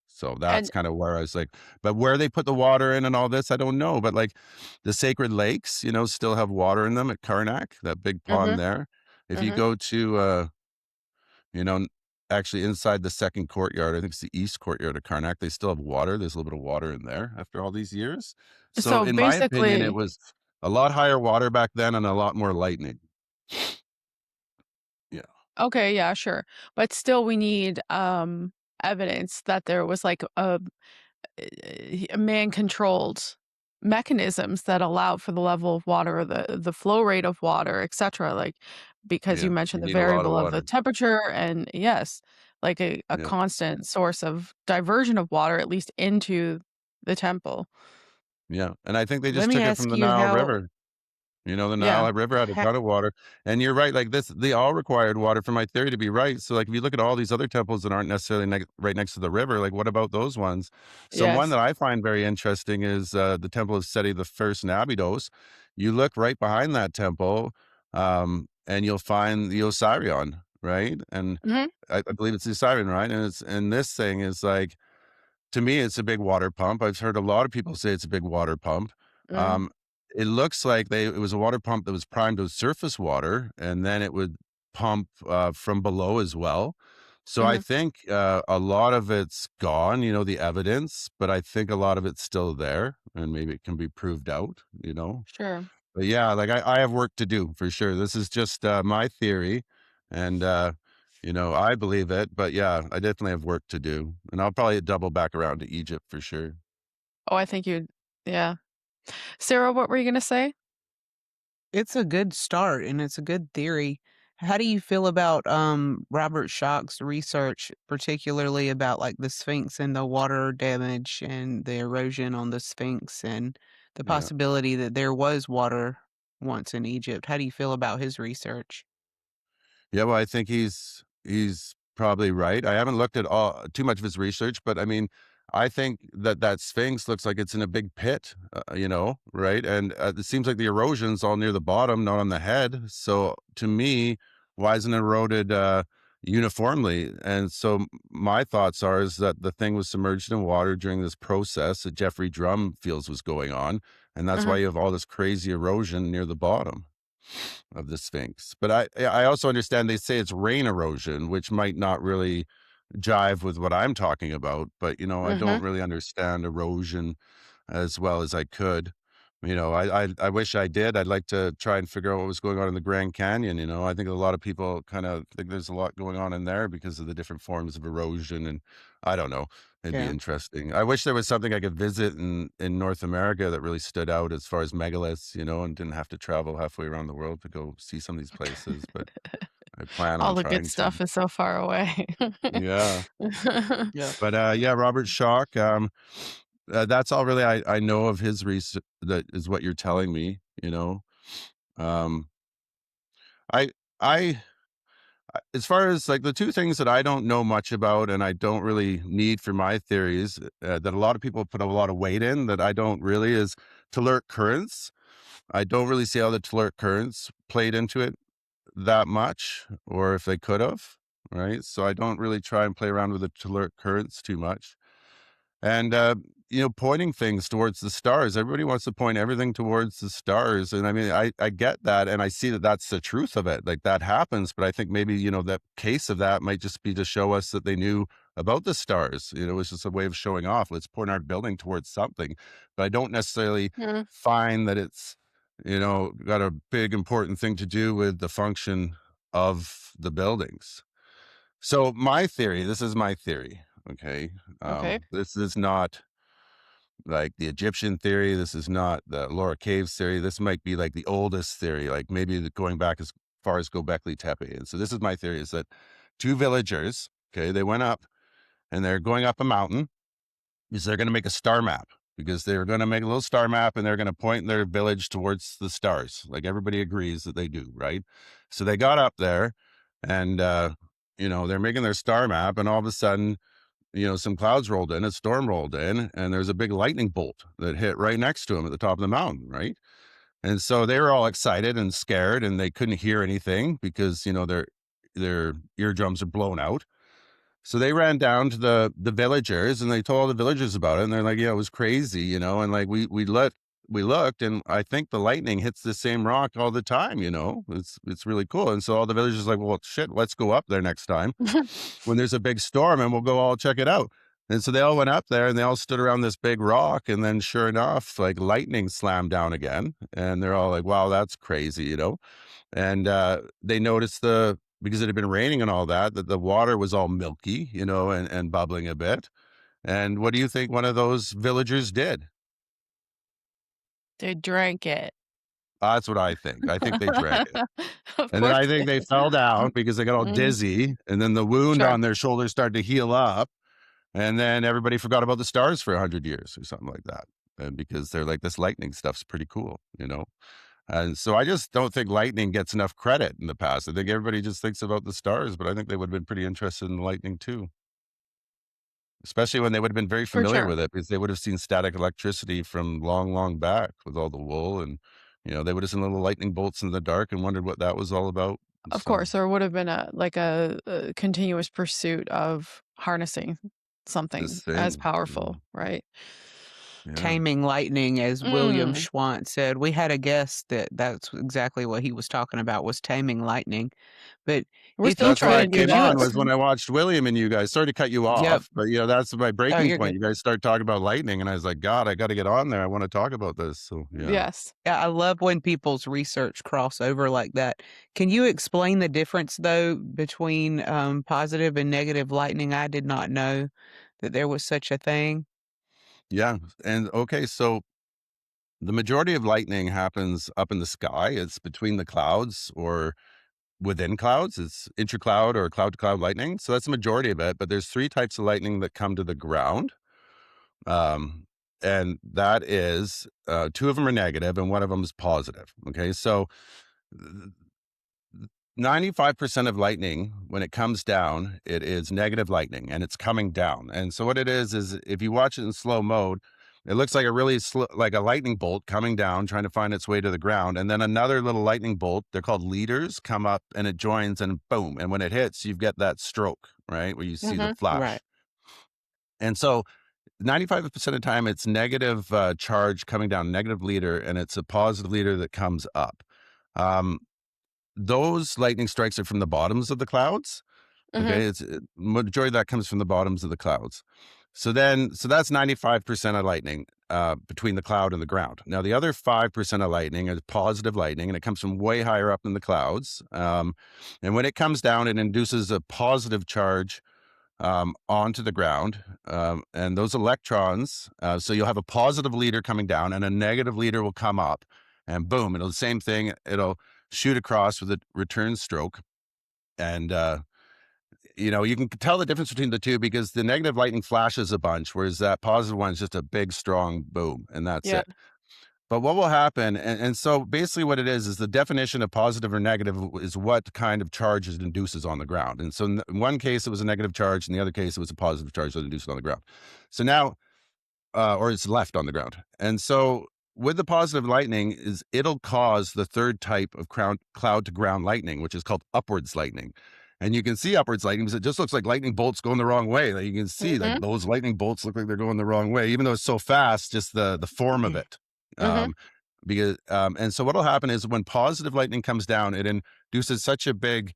So that's And kind of where I was like, but where they put the water in and all this, I don't know. But like the sacred lakes, still have water in them at Karnak, that big pond mhm, there. If you mhm. go to, you know, actually inside the second courtyard, I think it's the east courtyard of Karnak, they still have water. There's a little bit of water in there after all these years. So, So in my opinion, it basically was a lot higher water back then and a lot more lightning. Yeah. okay, yeah, sure. But still we need, evidence that there was, like, a man-controlled mechanisms that allow for the level of water or the flow rate of water, etcetera, like, because you Yeah. mentioned You the need a lot of variable of the water. temperature and yes, like a Yeah. constant source of diversion of water, at least into the temple. Yeah. And I think they Let just me took it from ask the you Nile how River. The Yeah. Nile River had a ha- ton of water. And you're right, like this, they all required water for my theory to be right. So, like, if you look at all these other temples that aren't necessarily right next to the river, like, what about those ones? So, one Yes. that I find very interesting is the Temple of Seti the First in Abydos. You look right behind that temple, and you'll find the Osirion, right? And Mhm, I believe it's the Osirion, right? And this thing is like, to me, it's a big water pump. I've heard a lot of people say it's a big water pump. mm, Um, it looks like it was a water pump that was primed with surface water, and then it would pump from below as well. So I mhm, think a lot of it's gone, the evidence, but I think a lot of it's still there, and maybe it can be proved out. sure. But yeah, like I have work to do for sure. This is just my theory, and I believe it. But yeah, I definitely have work to do, and I'll probably double back around to Egypt for sure. Oh, I think you yeah. Sarah, what were you gonna say? it's a good start and it's a good theory. How do you feel about Robert Schoch's research, particularly about like the Sphinx and the water damage and the erosion on the Sphinx and the Yeah. possibility that there was water once in Egypt? How do you feel about his research? Yeah, well, I think he's probably right. I haven't looked at all too much of his research, but I mean, I think that Sphinx looks like it's in a big pit, right? And it seems like the erosion's all near the bottom, not on the head. So to me, why isn't it eroded uniformly? And so my thoughts is that the thing was submerged in water during this process that Jeffrey Drum feels was going on, And that's why Uh-huh. you have all this crazy erosion near the bottom of the Sphinx. But I also understand they say it's rain erosion, which might not really jive with what I'm talking about. But I Uh-huh. don't really understand erosion as well as I could. I wish I did. I'd like to try and figure out what was going on in the Grand Canyon. I think a lot of people kind of think there's a lot going on in there because of the different forms of erosion, and I don't know. It'd be Yeah. interesting. I wish there was something I could visit in North America that really stood out as far as megaliths, and didn't have to travel halfway around the world to go see some of these places. But I plan All on the good trying to. stuff is so far away. Yeah. Yeah. But yeah, Robert Schock. That's all really I know of his research. That is what you're telling me. Um, I I as far as like the two things that I don't know much about and I don't really need for my theories, that a lot of people put a lot of weight in that I don't really, is telluric currents. I don't really see how the telluric currents played into it that much, or if they could have. Right. So I don't really try and play around with the telluric currents too much. And, pointing things towards the stars. Everybody wants to point everything towards the stars. And I mean, I get that. And I see that that's the truth of it. Like that happens. But I think maybe, that case of that might just be to show us that they knew about the stars. It's just a way of showing off. Let's point our building towards something. But I don't necessarily Mm, find that it's, got a big important thing to do with the function of the buildings. So my theory, this is my theory. Okay. okay. This is not like the Egyptian theory. This is not the Ellora caves theory. This might be like the oldest theory, like maybe going back as far as Göbekli Tepe. And so this is my theory, is that two villagers, okay, they went up and they're going up a mountain, is they're going to make a star map, because they're going to make a little star map and they're going to point their village towards the stars. Like everybody agrees that they do, right? So they got up there and, they're making their star map, and all of a sudden, some clouds rolled in, a storm rolled in, and there's a big lightning bolt that hit right next to them at the top of the mountain, right? And so they were all excited and scared, and they couldn't hear anything because, their eardrums are blown out. So they ran down to the villagers and they told all the villagers about it. And they're like, yeah, it was crazy, and like we looked, and I think the lightning hits the same rock all the time, It's really cool. And so all the villagers like, well, shit, let's go up there next time when there's a big storm and we'll go all check it out. And so they all went up there and they all stood around this big rock. And then sure enough, like lightning slammed down again. And they're all like, wow, that's crazy. And they noticed because it had been raining and all that the water was all milky, and bubbling a bit. And what do you think one of those villagers did? They drank it. That's what I think. I think they drank it. Of And then course I they think they fell down because they got all Mhm. dizzy. And then the wound Sure. on their shoulder started to heal up. And then everybody forgot about the stars for 100 years or something like that. And because they're like, this lightning stuff's pretty cool. And so I just don't think lightning gets enough credit in the past. I think everybody just thinks about the stars, but I think they would have been pretty interested in the lightning too, especially when they would have been very For familiar sure. with it, because they would have seen static electricity from long, long back with all the wool. And, they would have seen little lightning bolts in the dark and wondered what that was all about. Of So course, there would have been a continuous pursuit of harnessing this something as thing, powerful, right? yeah. Taming lightning, as William Mm. Schwant said. We had a guest that's exactly what he was talking about, was taming lightning. But We're if still you That's why I trying to do could came you on, that. was when I watched William and you guys. Sorry to cut you Yep. off, but that's my Oh, breaking you're point. good. You guys start talking about lightning, and I was like, God, I got to get on there. I want to talk about this. So yeah. Yes. Yeah, I love when people's research cross over like that. Can you explain the difference, though, between positive and negative lightning? I did not know that there was such a thing. Yeah. And okay, so the majority of lightning happens up in the sky. It's between the clouds or within clouds. It's intercloud or cloud to cloud lightning. So that's the majority of it. But there's three types of lightning that come to the ground. Um, and that is two of them are negative and one of them is positive. Okay. So 95% of lightning, when it comes down, it is negative lightning and it's coming down. And so what it is if you watch it in slow mode, it looks like a really slow, like a lightning bolt coming down, trying to find its way to the ground. And then another little lightning bolt, they're called leaders, come up and it joins and boom. And when it hits, you get that stroke, right? Where you see the Mhm. Right. flash. And so 95% of the time it's negative charge coming down, negative leader, and it's a positive leader that comes up. Um, those lightning strikes are from the bottoms of the clouds. Hmm. Okay, it's majority of that comes from the bottoms of the clouds. So that's 95% of lightning between the cloud and the ground. Now the other 5% of lightning is positive lightning, and it comes from way higher up in the clouds. And when it comes down, it induces a positive charge onto the ground, and those electrons. So you'll have a positive leader coming down, and a negative leader will come up, and boom, it'll the same thing. It'll shoot across with a return stroke, and you can tell the difference between the two because the negative lightning flashes a bunch, whereas that positive one is just a big, strong boom, and that's Yeah. it. But what will happen, and so basically what it is the definition of positive or negative is what kind of charge it induces on the ground. And so in one case, it was a negative charge. In the other case, it was a positive charge that induced it on the ground. So now or it's left on the ground. And so with the positive lightning is it'll cause the third type of cloud to ground lightning, which is called upwards lightning. And you can see upwards lightning because it just looks like lightning bolts going the wrong way. Like you can see like Hmm. those lightning bolts look like they're going the wrong way, even though it's so fast, just the form of it. Hmm. Um, and so what'll happen is when positive lightning comes down, it induces such a big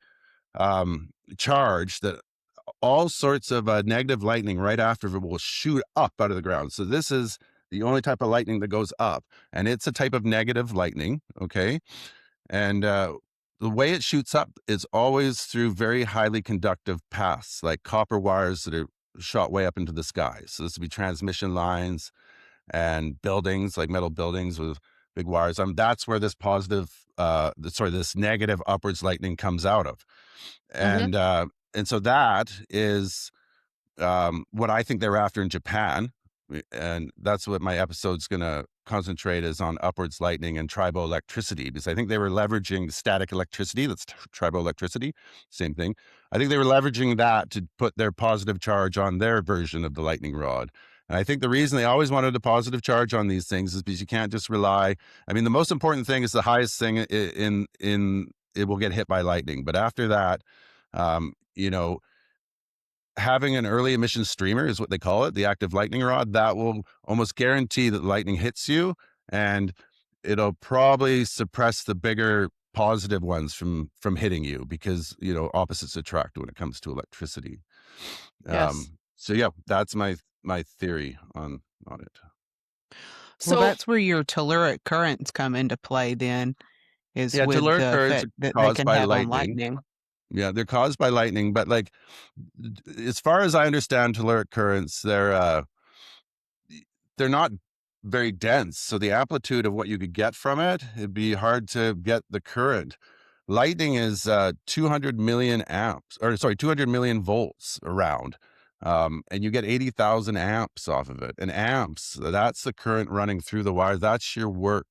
um, charge that all sorts of negative lightning right after it will shoot up out of the ground. So this is the only type of lightning that goes up, and it's a type of negative lightning. Okay, and the way it shoots up is always through very highly conductive paths, like copper wires that are shot way up into the sky. So this would be transmission lines and buildings, like metal buildings with big wires. That's where this this negative upwards lightning comes out of, Hmm. and uh, and so that is what I think they're after in Japan. And that's what my episode's going to concentrate is on upwards lightning and triboelectricity, because I think they were leveraging static electricity. That's triboelectricity, same thing. I think they were leveraging that to put their positive charge on their version of the lightning rod. And I think the reason they always wanted a positive charge on these things is because you can't just rely. I mean, the most important thing is the highest thing in it will get hit by lightning. But after that, um, you know, having an early emission streamer is what they call it, the active lightning rod, that will almost guarantee that lightning hits you, and it'll probably suppress the bigger positive ones from hitting you because opposites attract when it comes to electricity. Yes. So yeah, that's my theory on it. Well, So, that's where your telluric currents come into play then, is Yeah, with telluric the currents are effect that they caused can by have on lightning. lightning. Yeah, they're caused by lightning, but like as far as I understand telluric currents, they're not very dense. So the amplitude of what you could get from it, it'd be hard to get the current. Lightning is 200 million amps, or sorry, 200 million volts around. And you get 80,000 amps off of it. And amps, that's the current running through the wire. That's your work.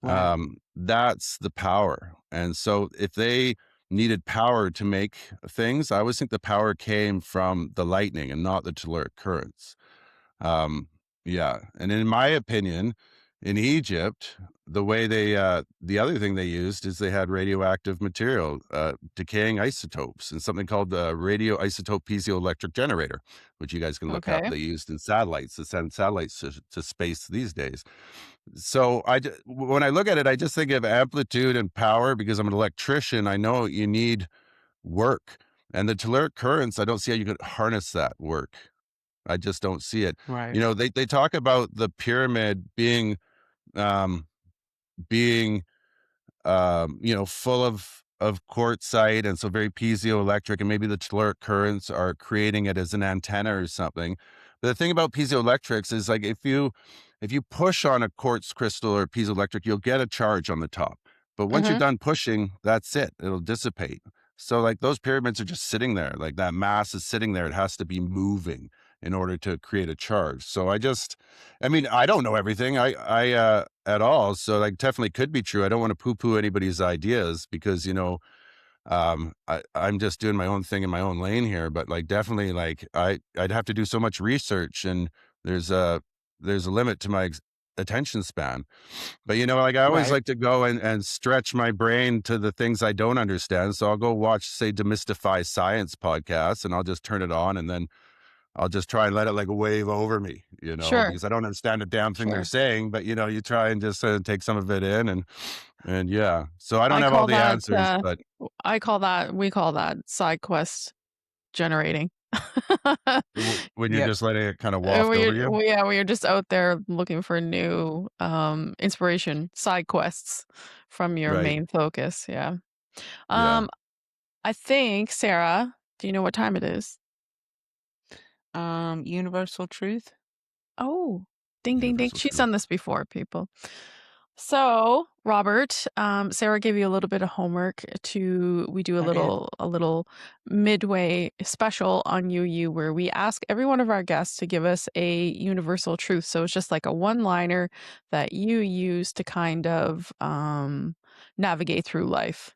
Right. That's the power. And so if they needed power to make things, I always think the power came from the lightning and not the telluric currents. Um, yeah, and in my opinion, in Egypt, the other thing they used is they had radioactive material, decaying isotopes, and something called the radioisotope piezoelectric generator, which you guys can look up. okay. They used in satellites to send satellites to space these days. So when I look at it, I just think of amplitude and power because I'm an electrician. I know you need work, and the telluric currents. I don't see how you could harness that work. I just don't see it. Right. They talk about the pyramid um, being full of quartzite, and so very piezoelectric, and maybe the telluric currents are creating it as an antenna or something. But the thing about piezoelectrics is like if you push on a quartz crystal or piezoelectric, you'll get a charge on the top. But once you're Hmm. done pushing, that's it. It'll dissipate. So like those pyramids are just sitting there. Like that mass is sitting there. It has to be moving in order to create a charge. So I mean, I don't know everything. At all. So like definitely could be true. I don't want to poo-poo anybody's ideas because I'm just doing my own thing in my own lane here. But like definitely like I'd have to do so much research, and there's a there's a limit to my attention span. But like I always Right. like to go and stretch my brain to the things I don't understand. So I'll go watch, say, Demystify Science podcasts, and I'll just turn it on and then I'll just try and let it like wave over me, Sure, because I don't understand a damn thing they're sure. saying, but you try and just take some of it in and yeah. So I don't I have all call the that, answers, but we call that side quest generating. when you're Yep. just letting it kind of waft over We're you. yeah, we're just out there looking for new, inspiration, side quests from your Right. main focus, yeah. Yeah. Um, I think, Sarah, do you know what time it is? Universal truth. Oh, ding, ding, ding. Universal She's truth. done this before, people. So, Robert, Sarah gave you a little bit of homework to we do I did. a little midway special on UU where we ask every one of our guests to give us a universal truth. So it's just like a one-liner that you use to kind of navigate through life.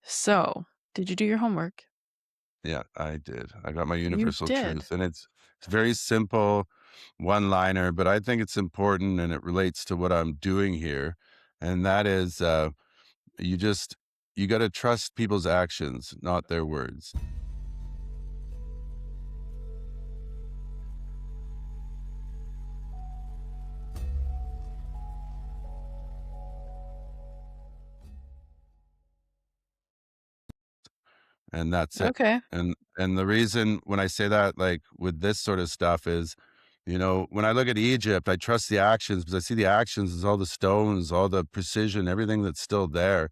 So, did you do your homework? Yeah, I did. I got my You universal did. truth, and it's very simple, one-liner, but I think it's important and it relates to what I'm doing here, and that is, you just you got to trust people's actions, not their words. And that's it. Okay. And the reason when I say that, like with this sort of stuff is, when I look at Egypt, I trust the actions because I see the actions as all the stones, all the precision, everything that's still there.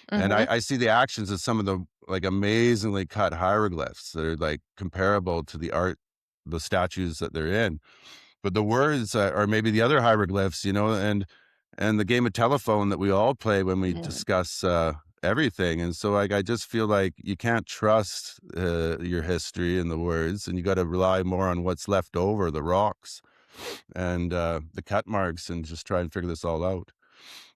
And Mhm. I see the actions as some of the like amazingly cut hieroglyphs that are like comparable to the art, the statues that they're in. But the words are maybe the other hieroglyphs, and the game of telephone that we all play when we Mm, discuss everything. And so, like, I just feel like you can't trust your history and the words, and you got to rely more on what's left over, the rocks and the cut marks, and just try and figure this all out.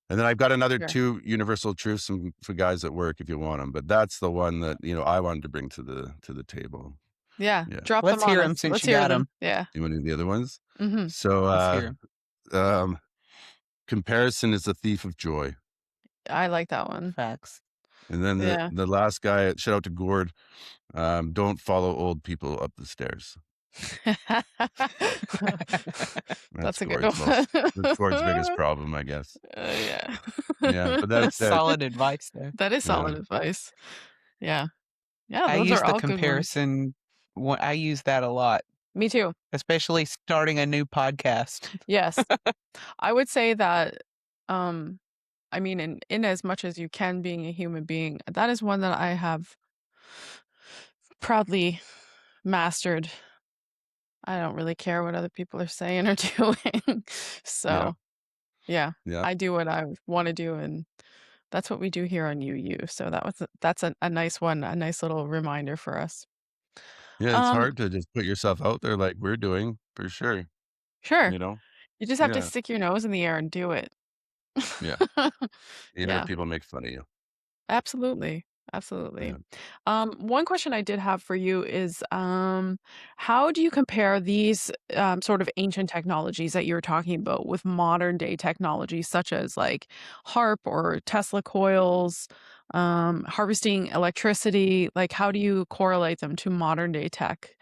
And then I've got another sure. two universal truths for guys at work if you want them, but that's the one that I wanted to bring to the table. Yeah, Yeah, drop them Let's on hear us. him since Let's you hear got them. him. Yeah. you want to do the other ones? Mhm. So, Let's hear him. um, comparison is a thief of joy. I like that one. Facts. And then the Yeah. the last guy, shout out to Gord, don't follow old people up the stairs. That's That's a good Gord's most that's Gord's biggest one. problem, I guess. Yeah. Yeah, but that's it. Solid advice there. That is Yeah. solid advice. Yeah. Yeah, I those use are the all good ones. comparison. I use that a lot, Me too. especially starting a new podcast. Yes. I would say that, um, I mean, in as much as you can being a human being, that is one that I have proudly mastered. I don't really care what other people are saying or doing. Yeah. So, yeah, Yeah. I do what I wanna do, and that's what we do here on UU. So that's a nice one, a nice little reminder for us. Yeah, it's Um, hard to just put yourself out there like we're doing, for sure, sure. you know? You just have to Yeah. stick your nose in the air and do it. Yeah. Even if Yeah. people make fun of you. Absolutely. Absolutely. Yeah. One question I did have for you is how do you compare these sort of ancient technologies that you were talking about with modern day technologies, such as like HARP or Tesla coils, harvesting electricity? Like, how do you correlate them to modern day tech?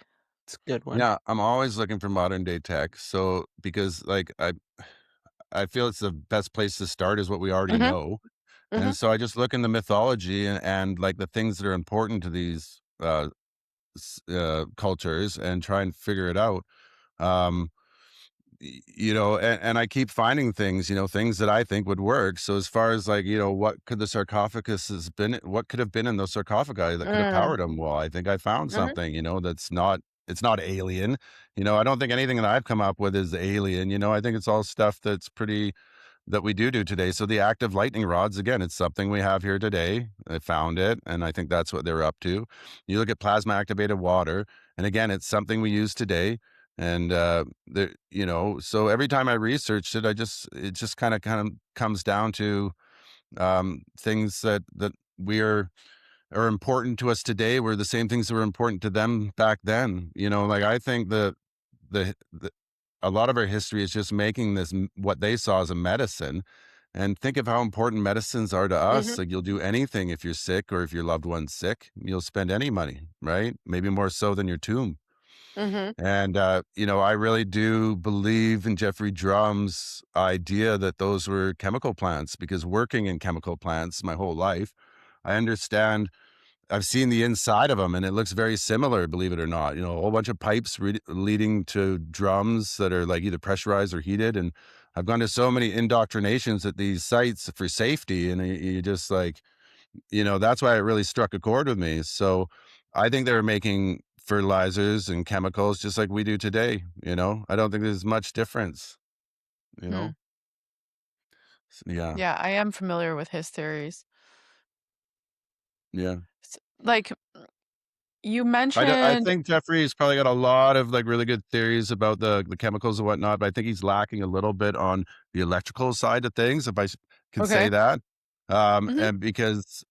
It's a good one. Yeah, I'm always looking for modern day tech. So because like I feel it's the best place to start is what we already Hmm. know. Hmm. And so I just look in the mythology and like the things that are important to these cultures and try and figure it out. Um, and I keep finding things, things that I think would work. So as far as like, what could the sarcophagus has been, what could have been in those sarcophagi that could have Mm. powered them? Well, I think I found Hmm. something, it's not alien. I don't think anything that I've come up with is alien. I think it's all stuff that's pretty that we do today. So the active lightning rods, again, it's something we have here today. I found it, and I think that's what they're up to. You look at plasma activated water, and again, it's something we use today. And so every time I researched it, it just kind of comes down to things that are important to us today were the same things that were important to them back then. Like I think the a lot of our history is just making what they saw as a medicine. And think of how important medicines are to us. Hmm. Like you'll do anything if you're sick or if your loved one's sick. You'll spend any money, right? Maybe more so than your tomb. Mm-hmm. And, I really do believe in Jeffrey Drum's idea that those were chemical plants because working in chemical plants my whole life, I understand I've seen the inside of them, and it looks very similar, believe it or not. A whole bunch of pipes leading to drums that are like either pressurized or heated. And I've gone to so many indoctrinations at these sites for safety, and you just like, that's why it really struck a chord with me. So I think they were making fertilizers and chemicals just like we do today. I don't think there's much difference. You Hmm. know, yeah, Yeah, I am familiar with his theories. yeah. Like you I mentioned, think Jeffrey's probably got a lot of, like, really good theories about the chemicals and whatnot, but I think he's lacking a little bit on the electrical side of things, if can say okay. that. Mm-hmm. And because,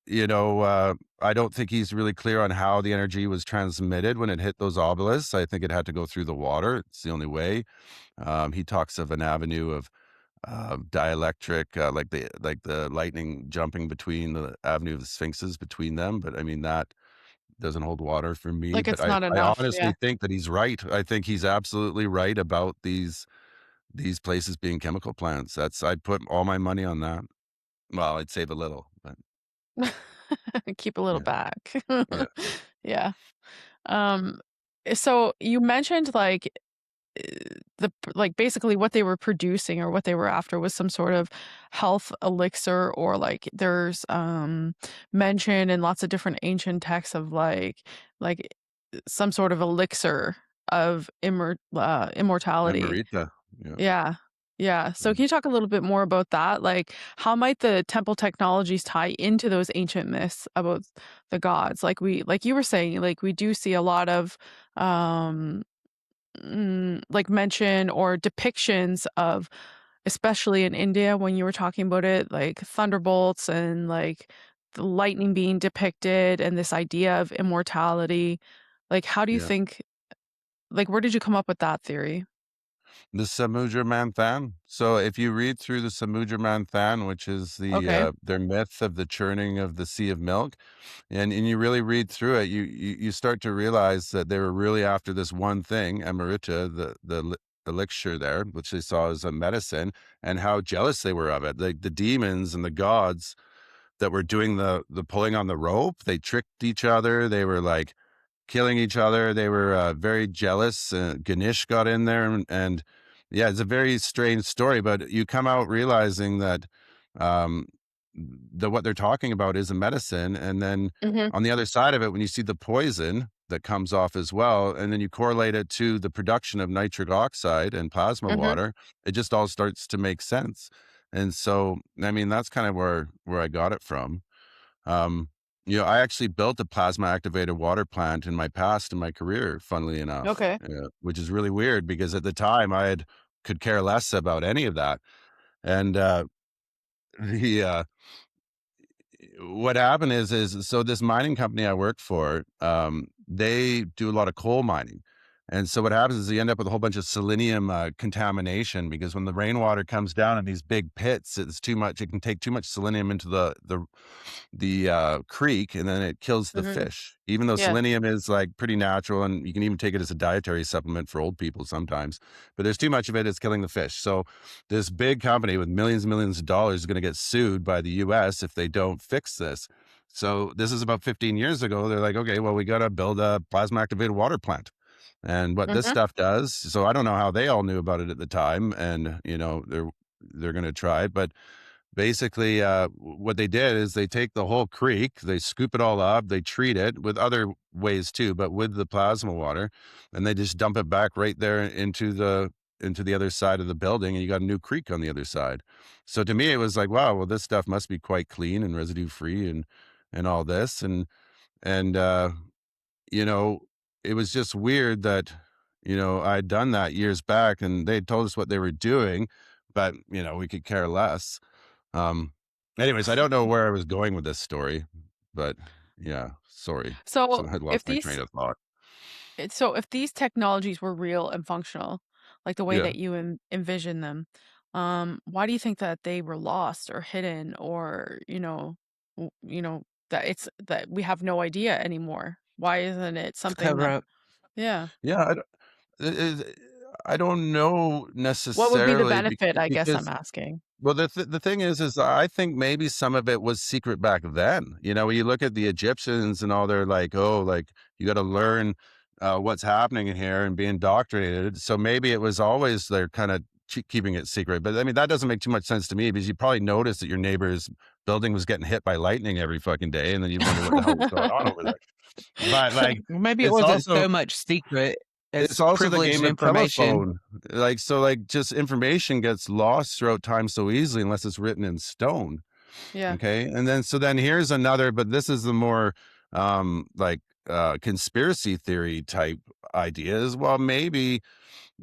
I don't think he's really clear on how the energy was transmitted when it hit those obelisks. I think it had to go through the water. It's the only way. He talks of an avenue of, dielectric, like the lightning jumping between the avenue of the sphinxes between them, but I mean, that doesn't hold water for me, Like but it's I not I enough. honestly Yeah. think that he's right. I think he's absolutely right about these places being chemical plants. I'd put all my money on that. Well, I'd save a little, but Keep a little yeah, back. yeah, Yeah. Um, so you mentioned like like basically what they were producing or what they were after was some sort of health elixir, or like there's mention in lots of different ancient texts of like some sort of elixir of immortality. Emerita, yeah. Yeah. Yeah. So Mm. can you talk a little bit more about that? Like how might the temple technologies tie into those ancient myths about the gods? Like you were saying, like we do see a lot of um like mention or depictions of, especially in India when you were talking about it, like thunderbolts and like the lightning being depicted and this idea of immortality. Like how do you Yeah. think, like where did you come up with that theory? The Samudra Manthan. So if you read through the Samudra Manthan, which is Okay. their myth of the churning of the sea of milk, and you really read through it, you start to realize that they were really after this one thing, Emerita, the elixir there, which they saw as a medicine, and how jealous they were of it. Like the demons and the gods that were doing the pulling on the rope, they tricked each other. They were like killing each other. They were very jealous. Ganesh got in there, and yeah, it's a very strange story. But you come out realizing that um, what they're talking about is a medicine, and then Mhm. on the other side of it, when you see the poison that comes off as well, and then you correlate it to the production of nitric oxide and plasma Mhm. water, it just all starts to make sense. And so, I mean, that's kind of where I got it from. Um, I actually built a plasma activated water plant in my past in my career, funnily enough, Okay. which is really weird because at the time could care less about any of that. And the what happened is so this mining company I work for, they do a lot of coal mining. And so what happens is you end up with a whole bunch of selenium contamination because when the rainwater comes down in these big pits, it's too much. It can take too much selenium into the creek, and then it kills the Mhm. fish. Even though Yeah. selenium is like pretty natural, and you can even take it as a dietary supplement for old people sometimes. But there's too much of it; it's killing the fish. So this big company with millions and millions of dollars is going to get sued by the US if they don't fix this. So this is about 15 years ago. They're like, okay, well, we got to build a plasma activated water plant. And what this Mhm. stuff does, so I don't know how they all knew about it at the time, and they're going to try it, but basically, what they did is they take the whole creek, they scoop it all up, they treat it with other ways too, but with the plasma water, and they just dump it back right there into the other side of the building, and you got a new creek on the other side. So to me, it was like, wow, well, this stuff must be quite clean and residue free and all this, and you know, it was just weird that I'd done that years back, and they told us what they were doing, but we could care less. um, Anyways, I don't know where I was going with this story, but yeah, sorry. So So I lost if my train these of thought. if these technologies were real and functional, like the way Yeah. that you envision them, why do you think that they were lost or hidden, or that we have no idea anymore? Why isn't it something that? Right. Yeah. Yeah, I don't know What would be the necessarily benefit, I guess I'm because asking? well, the thing is I think maybe some of it was secret back then. You know, when you look at the Egyptians and all, they're like, "Oh, like, you gotta learn, what's happening in here and be indoctrinated." So maybe it was always they're kinda keeping it secret, but, I mean, that doesn't make too much sense to me because you probably noticed that your neighbor's building was getting hit by lightning every fucking day, and then you wonder what the hell was going on over there. But, like, Maybe it it's wasn't also so much secret it's as also the privileged game of information. telephone. Like, so, like, just information gets lost throughout time so easily unless it's written in stone. Yeah, Okay. And then, so then here's another, but this is the more, like, conspiracy theory type ideas. Well, maybe,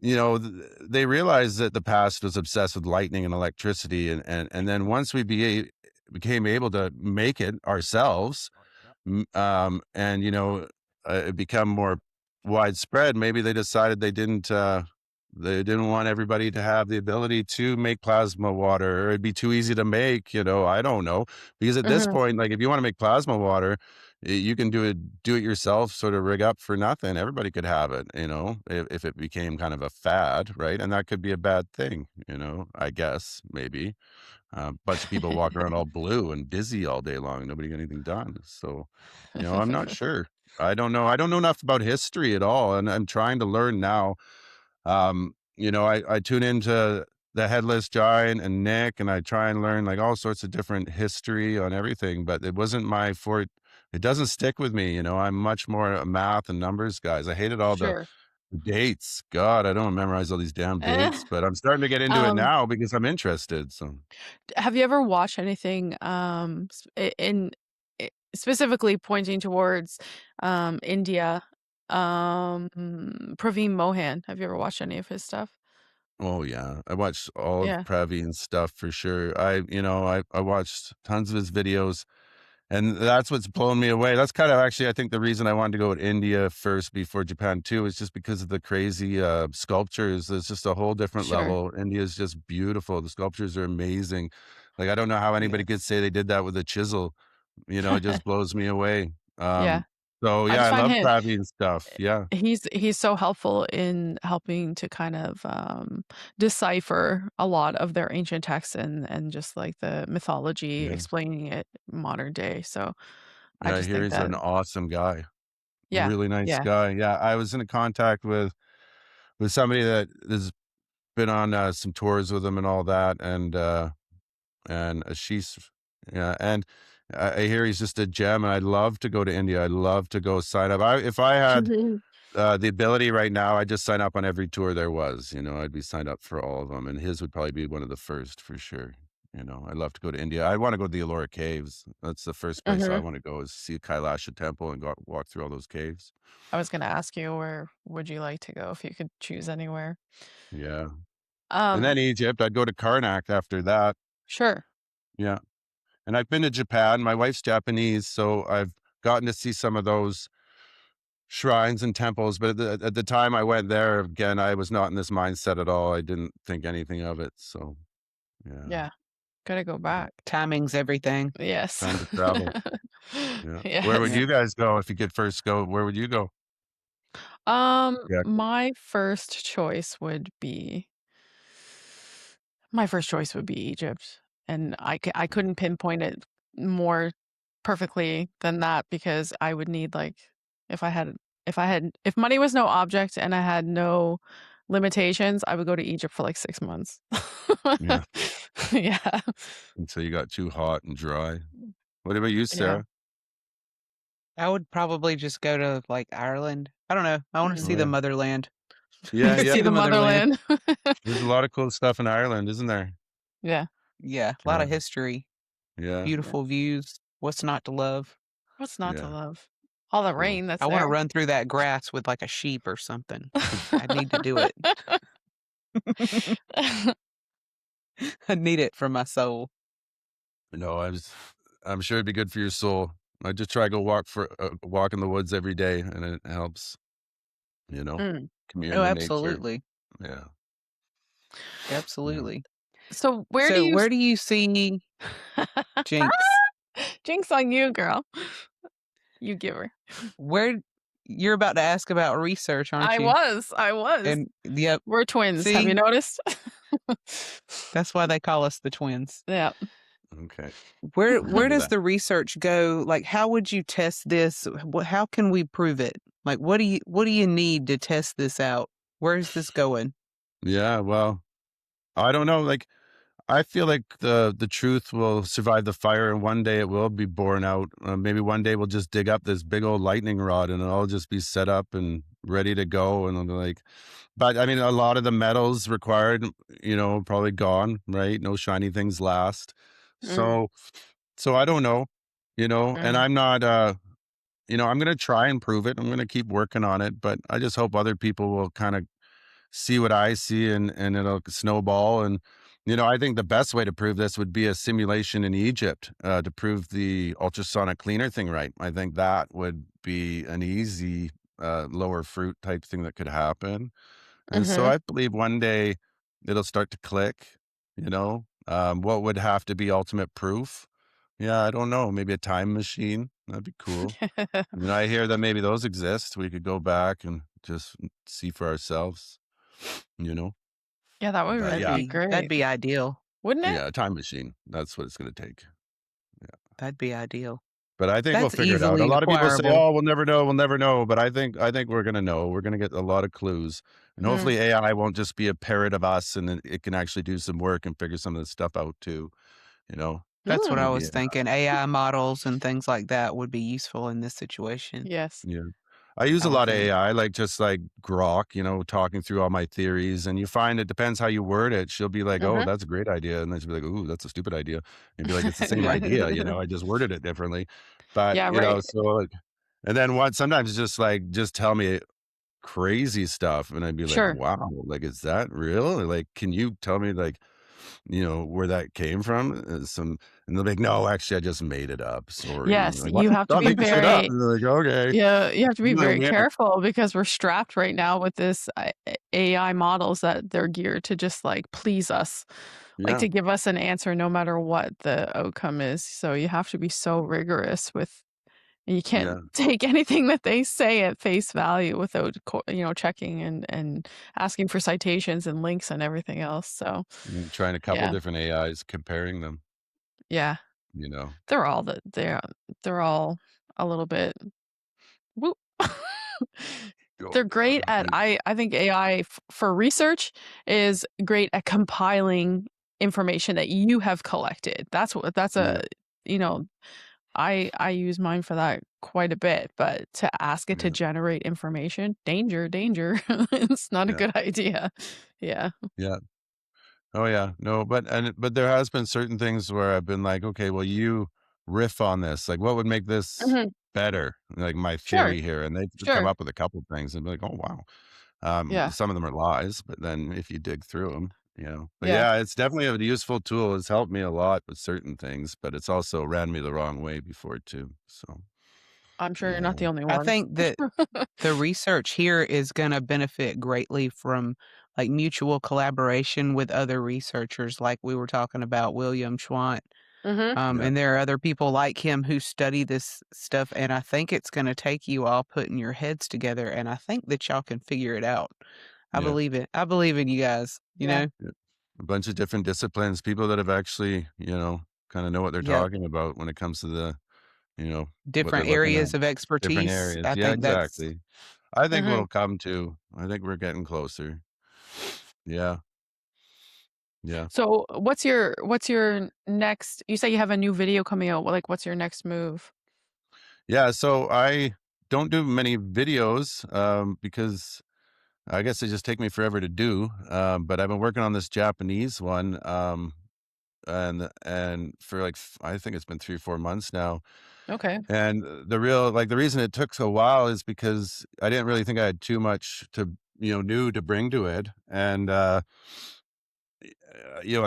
they realized that the past was obsessed with lightning and electricity. And then once became able to make it ourselves, and it become more widespread, maybe they decided they didn't want everybody to have the ability to make plasma water, or it'd be too easy to make, I don't know. Because at this mhm, point, like, if you want to make plasma water, you can do it yourself, sort of rig up for nothing. Everybody could have it, if it became kind of a fad, right? And that could be a bad thing, I guess, maybe. A bunch of people walk around all blue and dizzy all day long, nobody get anything done. So, I'm not sure. I don't know. I don't know enough about history at all, and I'm trying to learn now. I tune into the Headless Giant and Nick, and I try and learn like all sorts of different history on everything, but it wasn't my fort. It doesn't stick with me. I'm much more a math and numbers guys. I hated all the sure. dates. God, I don't memorize all these damn Eh, dates, but I'm starting to get into it um, now because I'm interested. So, have you ever watched anything, specifically pointing towards, India, Praveen Mohan? Have you ever watched any of his stuff? oh yeah, I watched all of Yeah, Praveen's stuff for sure. I watched tons of his videos. And that's what's blown me away. That's kind of actually, I think, the reason I wanted to go to India first before Japan too, is just because of the crazy sculptures. There's just a whole different sure. level. India is just beautiful. The sculptures are amazing. Like, I don't know how anybody could Yes. say they did that with a chisel. It just blows me away. Yeah, So I yeah, just I find love him Pravi stuff. Yeah, he's so helpful in helping to kind of, decipher a lot of their ancient texts and just, like, the mythology, yeah, explaining it modern day, so I yeah. I just hear think he's that an awesome guy. yeah, Really nice yeah, guy. Yeah, I was in contact with somebody that has been on some tours with him and all that, and she's yeah, and I hear he's just a gem, and I'd love to go to India. I'd love to go sign up. If I had the ability right now, I'd just sign up on every tour there was. I'd be signed up for all of them, and his would probably be one of the first for sure. I'd love to go to India. I want to go to the Ellora caves. That's the first place I Mhm. want to go, is see Kailasha temple and walk through all those caves. I was gonna ask you where would you like to go if you could choose anywhere? Yeah, and Um, then Egypt. I'd go to Karnak after that. sure, Yeah. And I've been to Japan. My wife's Japanese, so I've gotten to see some of those shrines and temples. But at the time I went there, again, I was not in this mindset at all. I didn't think anything of it. So, yeah, yeah, gotta go yeah. back. Timing's everything. Yes. Time to travel. Yeah. Where would Yes. Yeah. you guys go if you could first go? Where would you go? Yeah. My first choice would be my first choice would be Egypt, and I couldn't pinpoint it more perfectly than that because I would need, like if I had if money was no object and I had no limitations, I would go to Egypt for, like, 6 months. Yeah. Yeah. Until you got too hot and dry. What about you, Yeah. Sarah? I would probably just go to, like, Ireland. I don't know. I wanna Mm. Oh, see the yeah. motherland. Yeah. Yeah. See See the the motherland. motherland. There's a lot of cool stuff in Ireland, isn't there? Yeah. Yeah, a lot Yeah. of history, Yeah. Yeah. beautiful views. What's not to love? What's not to Yeah. love? All the Cool. rain that's I wanna there. run through that grass with, like, a sheep or something. I need to do it. I need it for my soul. No, I'm sure it'd be good for your soul. I just try to go walk in the woods every day, and it helps, you know, Mm. commune Oh, with nature. absolutely. Yeah, yeah. Absolutely. So where do So you where do you see Jinx? Jinx on you, girl. You giver. Where You're about to ask about research, aren't I you? was, I was. And yep. We're twins. Have you See? noticed? That's why they call us the twins. Yeah. Okay. Where Remember does that. the research go? Like, how would you test this? How can we prove it? Like, what do you need to test this out? Where is this going? Yeah, well, I don't know, like, I feel like the truth will survive the fire, and one day it will be borne out. Maybe one day we'll just dig up this big old lightning rod, and it'll all just be set up and ready to go, and it'll be like but, I mean, a lot of the metals required, probably gone, right? No shiny things last. Mm, So I don't know, and mm. I'm not, I'm gonna try and prove it. I'm gonna keep working on it, but I just hope other people will kinda see what I see and it'll snowball. And, I think the best way to prove this would be a simulation in Egypt to prove the ultrasonic cleaner thing right. I think that would be an easy lower fruit type thing that could happen. And so Mhm. I believe one day it'll start to click, what would have to be ultimate proof? Yeah, I don't know. Maybe a time machine. That'd be cool. I mean, I hear that maybe those exist. We could go back and just see for ourselves, you know? Yeah, that would But really That'd yeah, be be that'd great. be ideal. Wouldn't it? yeah, a time machine. That's what it's gonna take. Yeah. That'd be ideal. But I think we'll That's figure it out. A easily lot of people say, acquirable. "Oh, we'll never know," but I think we're gonna know. We're gonna get a lot of clues, and Mm. hopefully AI won't just be a parrot of us, and then it can actually do some work and figure some of this stuff out too, you know? That's what I Mm. Maybe was thinking. AI models and things like that would be useful in this situation, Yes. yeah. I use I a would lot of think. AI, like, just like Grok, talking through all my theories, and you find it depends how you word it. She'll be like, "Oh, Mhm. that's a great idea," and then she'll be like, "Ooh, that's a stupid idea." And be like, "It's the same Yeah. idea, I just worded it differently." But, Yeah, right. so, like and then what sometimes it's just like, just tell me crazy stuff, and I'd be like, Sure. "Wow, like, is that real? Like, can you tell me, like, where that came from?" And they'll be like, "No, actually, I just made it up. Sorry." I'm Yes, like, "What? you have to Stop be making shit up." very And they're like, "Okay." yeah, you have to be I'm like, very "Man." careful because we're strapped right now with this AI models that they're geared to just, like, please us, like, Yeah, to give us an answer no matter what the outcome is, so you have to be so rigorous with and you can't yeah. take anything that they say at face value without checking and asking for citations and links and everything else, so, Trying a couple yeah, different AIs, comparing them, yeah. you know? They're all a little bit woo Oh, they're yeah. great at I think AI for research is great at compiling information that you have collected. That's Yeah, a you know, I use mine for that quite a bit, but to ask it to yeah, generate information, danger, danger. It's not a yeah, good idea. Yeah. yeah. Oh, yeah. No, but there has been certain things where I've been like, "Okay, well, you riff on this. Like, what would make this Mhm. better?" Like, my Sure, theory here, and they've come sure. up with a couple things and be like, "Oh, wow." Yeah, Some of them are lies, but then if you dig through them, But yeah. yeah, it's definitely a useful tool. It's helped me a lot with certain things, but it's also ran me the wrong way before too. So, I'm sure you're not yeah. the only I one. think that the research here is gonna benefit greatly from, like, mutual collaboration with other researchers, like we were talking about William Schwant, Mhm. Yeah. and there are other people like him who study this stuff, and I think it's gonna take you all putting your heads together, and I think that y'all can figure it out. I Yeah. believe it. I believe in you guys, you Yeah. know? Yeah. A bunch of different disciplines, people that have actually, kind of know what they're Yep. talking about when it comes to what they're Different looking at. areas of Different expertise. areas. I Yeah, think that's exactly. I think Mhm. we'll come to. I think we're getting closer. Yeah. Yeah. So, what's your next you say you have a new video coming out, like, what's your next move? Yeah. So I don't do many videos because I guess they just take me forever to do. But I've been working on this Japanese one, and for like I think it's been 3 or 4 months now. Okay. And the reason it took so while is because I didn't really think I had too much to new to bring to it, and a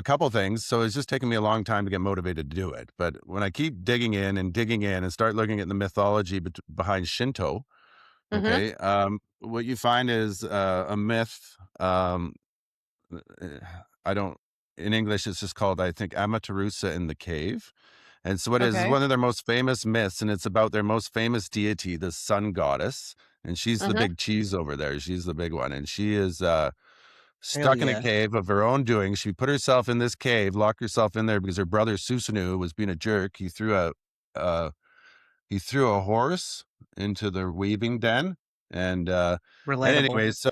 couple things. So it's just taking me a long time to get motivated to do it. But when I keep digging in and start looking at the mythology behind Shinto, Mhm. okay, what you find is a myth. Uh, I don't. In English, it's just called, I think, Amaterasu in the Cave. And so, what is Okay. one of their most famous myths, and it's about their most famous deity, the sun goddess. and she's the Mhm. big cheese over there. She's the big one, and she is Hell stuck in a yeah. cave of her own doing. She put herself in this cave, locked herself in there because her brother Susanu was being a jerk. Uh, he threw a horse into the weaving den, and Relatable. anyway, so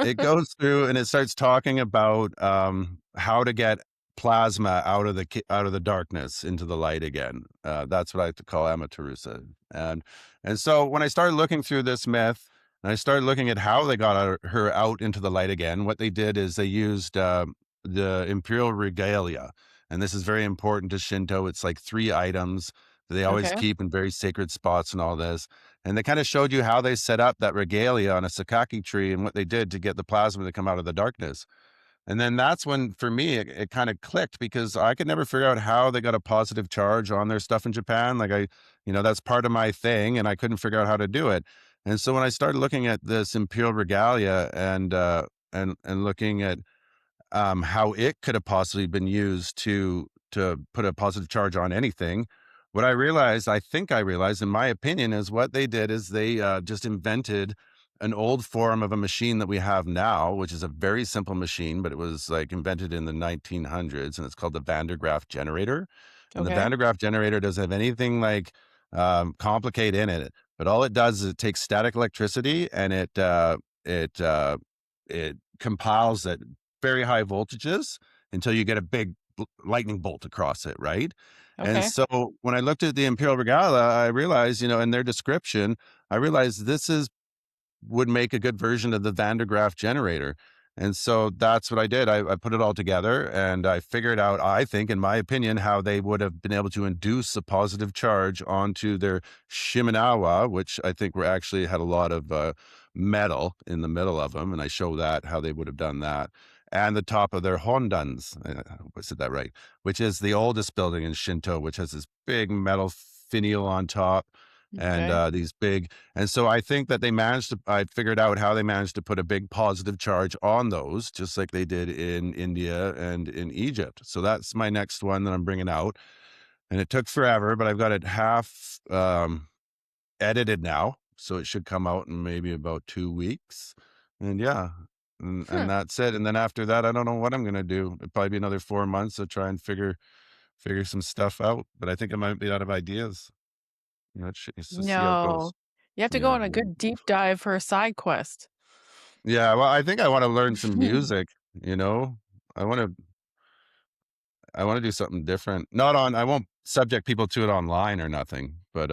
it goes through and it starts talking about, how to get plasma out of the darkness into the light again. That's what I like to call Amatarusa. And so when I started looking through this myth, and I started looking at how they got her out into the light again, what they did is they used, the imperial regalia, and this is very important to Shinto. It's like 3 items that they always Okay. keep in very sacred spots and all this. And they kind of showed you how they set up that regalia on a sakaki tree and what they did to get the plasma to come out of the darkness. And then that's when, for me, it kind of clicked because I could never figure out how they got a positive charge on their stuff in Japan. That's part of my thing, and I couldn't figure out how to do it. And so when I started looking at this imperial regalia and looking at how it could have possibly been used to put a positive charge on anything. What I think I realized, in my opinion, is what they did is they just invented an old form of a machine that we have now, which is a very simple machine, but it was like invented in the 1900s, and it's called the Van der Graaf generator. And the Okay. Van der Graaf generator doesn't have anything like complicate in it, but all it does is it takes static electricity and it it compiles it very high voltages until you get a big lightning bolt across it, right? And Okay. so when I looked at the Imperial Regala, I realized, in their description, I realized this is would make a good version of the Van der Graaf generator. And so that's what I did. I put it all together and I figured out, I think, in my opinion, how they would have been able to induce a positive charge onto their Shimenawa, which I think were actually had a lot of metal in the middle of them. And I show that how they would have done that. And the top of their Hondans, I hope I said that right, which is the oldest building in Shinto, which has this big metal finial on top and Okay. these big and so I think that I figured out how they managed to put a big positive charge on those, just like they did in India and in Egypt. So that's my next one that I'm bringing out. And it took forever, but I've got it half edited now. So it should come out in maybe about 2 weeks. And yeah, and Hmm. that's it. And then after that, I don't know what I'm going to do. It'll probably be another 4 months to try and figure some stuff out. But I think I might be out of ideas. Let's just see how it No. goes. You have to go Yeah. on a good deep dive for a side quest. Yeah, well, I think I wanna learn some music, you know? I wanna I wanna do something different. Not on I won't subject people to it online or nothing, but,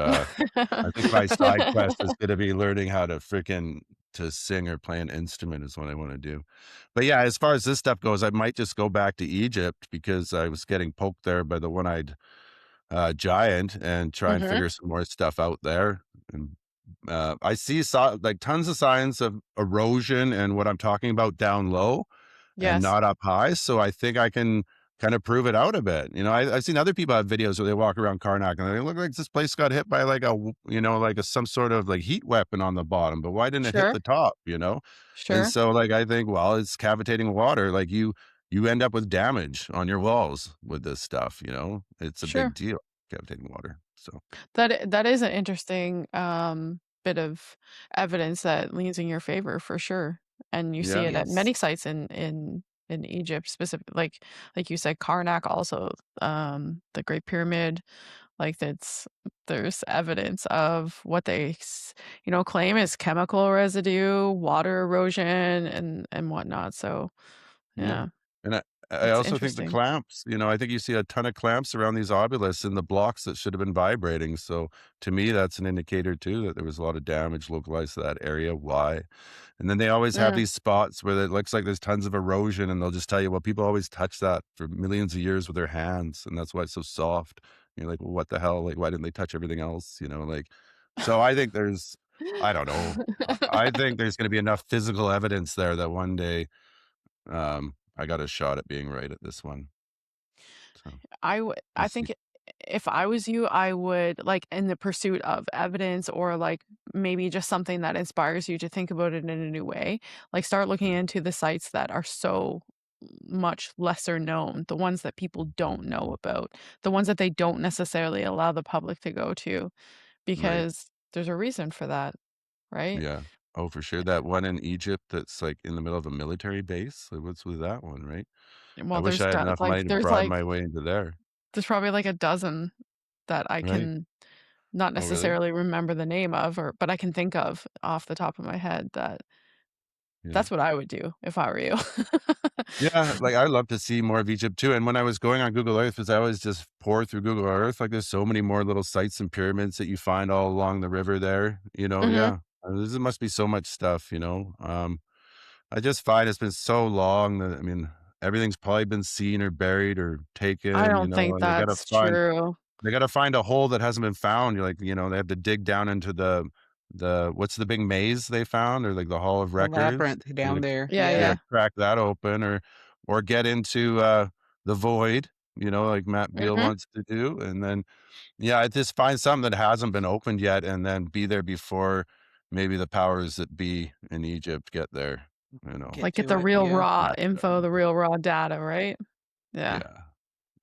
I think my side quest is gonna be learning how to fricking to sing or play an instrument is what I wanna do. But, yeah, as far as this stuff goes, I might just go back to Egypt because I was getting poked there by the one-eyed, giant and try and Mhm. figure some more stuff out there, and I see like tons of signs of erosion and what I'm talking about down low and Yes. not up high. So I think I can kind of prove it out a bit. I've seen other people have videos where they walk around Karnak and they look like this place got hit by like like some sort of like heat weapon on the bottom, but why didn't it hit Sure. the top? And Sure. so like I think, well, it's cavitating water. Like you end up with damage on your walls with this stuff. It's a big Sure. deal, cavitating water. So That is an interesting, bit of evidence that leans in your favor for sure, and you see yeah. it at many sites in Egypt, specific like you said, Karnak, also, the Great Pyramid, like, there's evidence of what they claim is chemical residue, water erosion, and whatnot, so, Yeah, yeah, and I it's also think the interesting. clamps, I think you see a ton of clamps around these obelisks in the blocks that should have been vibrating, so to me, that's an indicator too that there was a lot of damage localized to that area. Why? And then they always have Mm, these spots where it looks like there's tons of erosion, and they'll just tell you, "Well, people always touch that for millions of years with their hands, and that's why it's so soft." And you're like, "Well, what the hell? Like, why didn't they touch everything else?" So I think I don't know. I think there's gonna be enough physical evidence there that one day I got a shot at being right at this one, so we'll I see. think if I was you, I would, like, in the pursuit of evidence, or, like, maybe just something that inspires you to think about it in a new way, like, start looking Right, into the sites that are so much lesser known, the ones that people don't know about, the ones that they don't necessarily allow the public to go to, right. because there's a reason for that. right? Yeah. Oh, for sure. That one in Egypt that's like in the middle of a military base. Like, what's with that one, right? I Well, wish I had enough money to there's bribe like my way into there. there's probably like a dozen that I Right? can not Oh, really? necessarily remember the name of, or but I can think of off the top of my head that Yeah. that's what I would do if I were you. Yeah, like, I love to see more of Egypt too, and when I was going on Google Earth, 'cause I always just pour through Google Earth, like, there's so many more little sites and pyramids that you find all along the river there, Mhm. yeah. There must be so much stuff, I just find it's been so long that, I mean, everything's probably been seen or buried or I taken, don't think and that's true. they gotta find a hole that hasn't been found. You're like, they have to dig down into the what's the big maze they found, or like the Hall of The Records? labyrinth You're down like, there. Yeah, Yeah. yeah, yeah. crack that open, or get into, the void, like Matt Beal Mhm. wants to do, and then, yeah, I just find something that hasn't been opened yet and then be there before maybe the powers that be in Egypt get there, you know? Get Like, get to the it. real Yeah. raw Yeah, info, the real raw data, right? Yeah. yeah,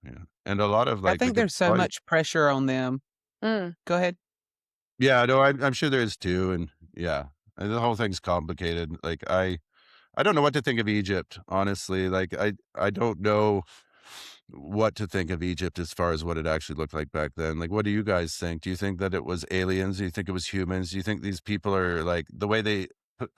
yeah, and a lot of, I like, we think could there's so probably. much pressure on them. Mm. Go ahead. Yeah, no, I'm sure there is too, and yeah, and the whole thing's complicated. Like, I don't know what to think of Egypt, honestly. Like, I don't know what to think of Egypt as far as what it actually looked like back then. Like, what do you guys think? Do you think that it was aliens? Do you think it was humans? Do you think these people are like the way put,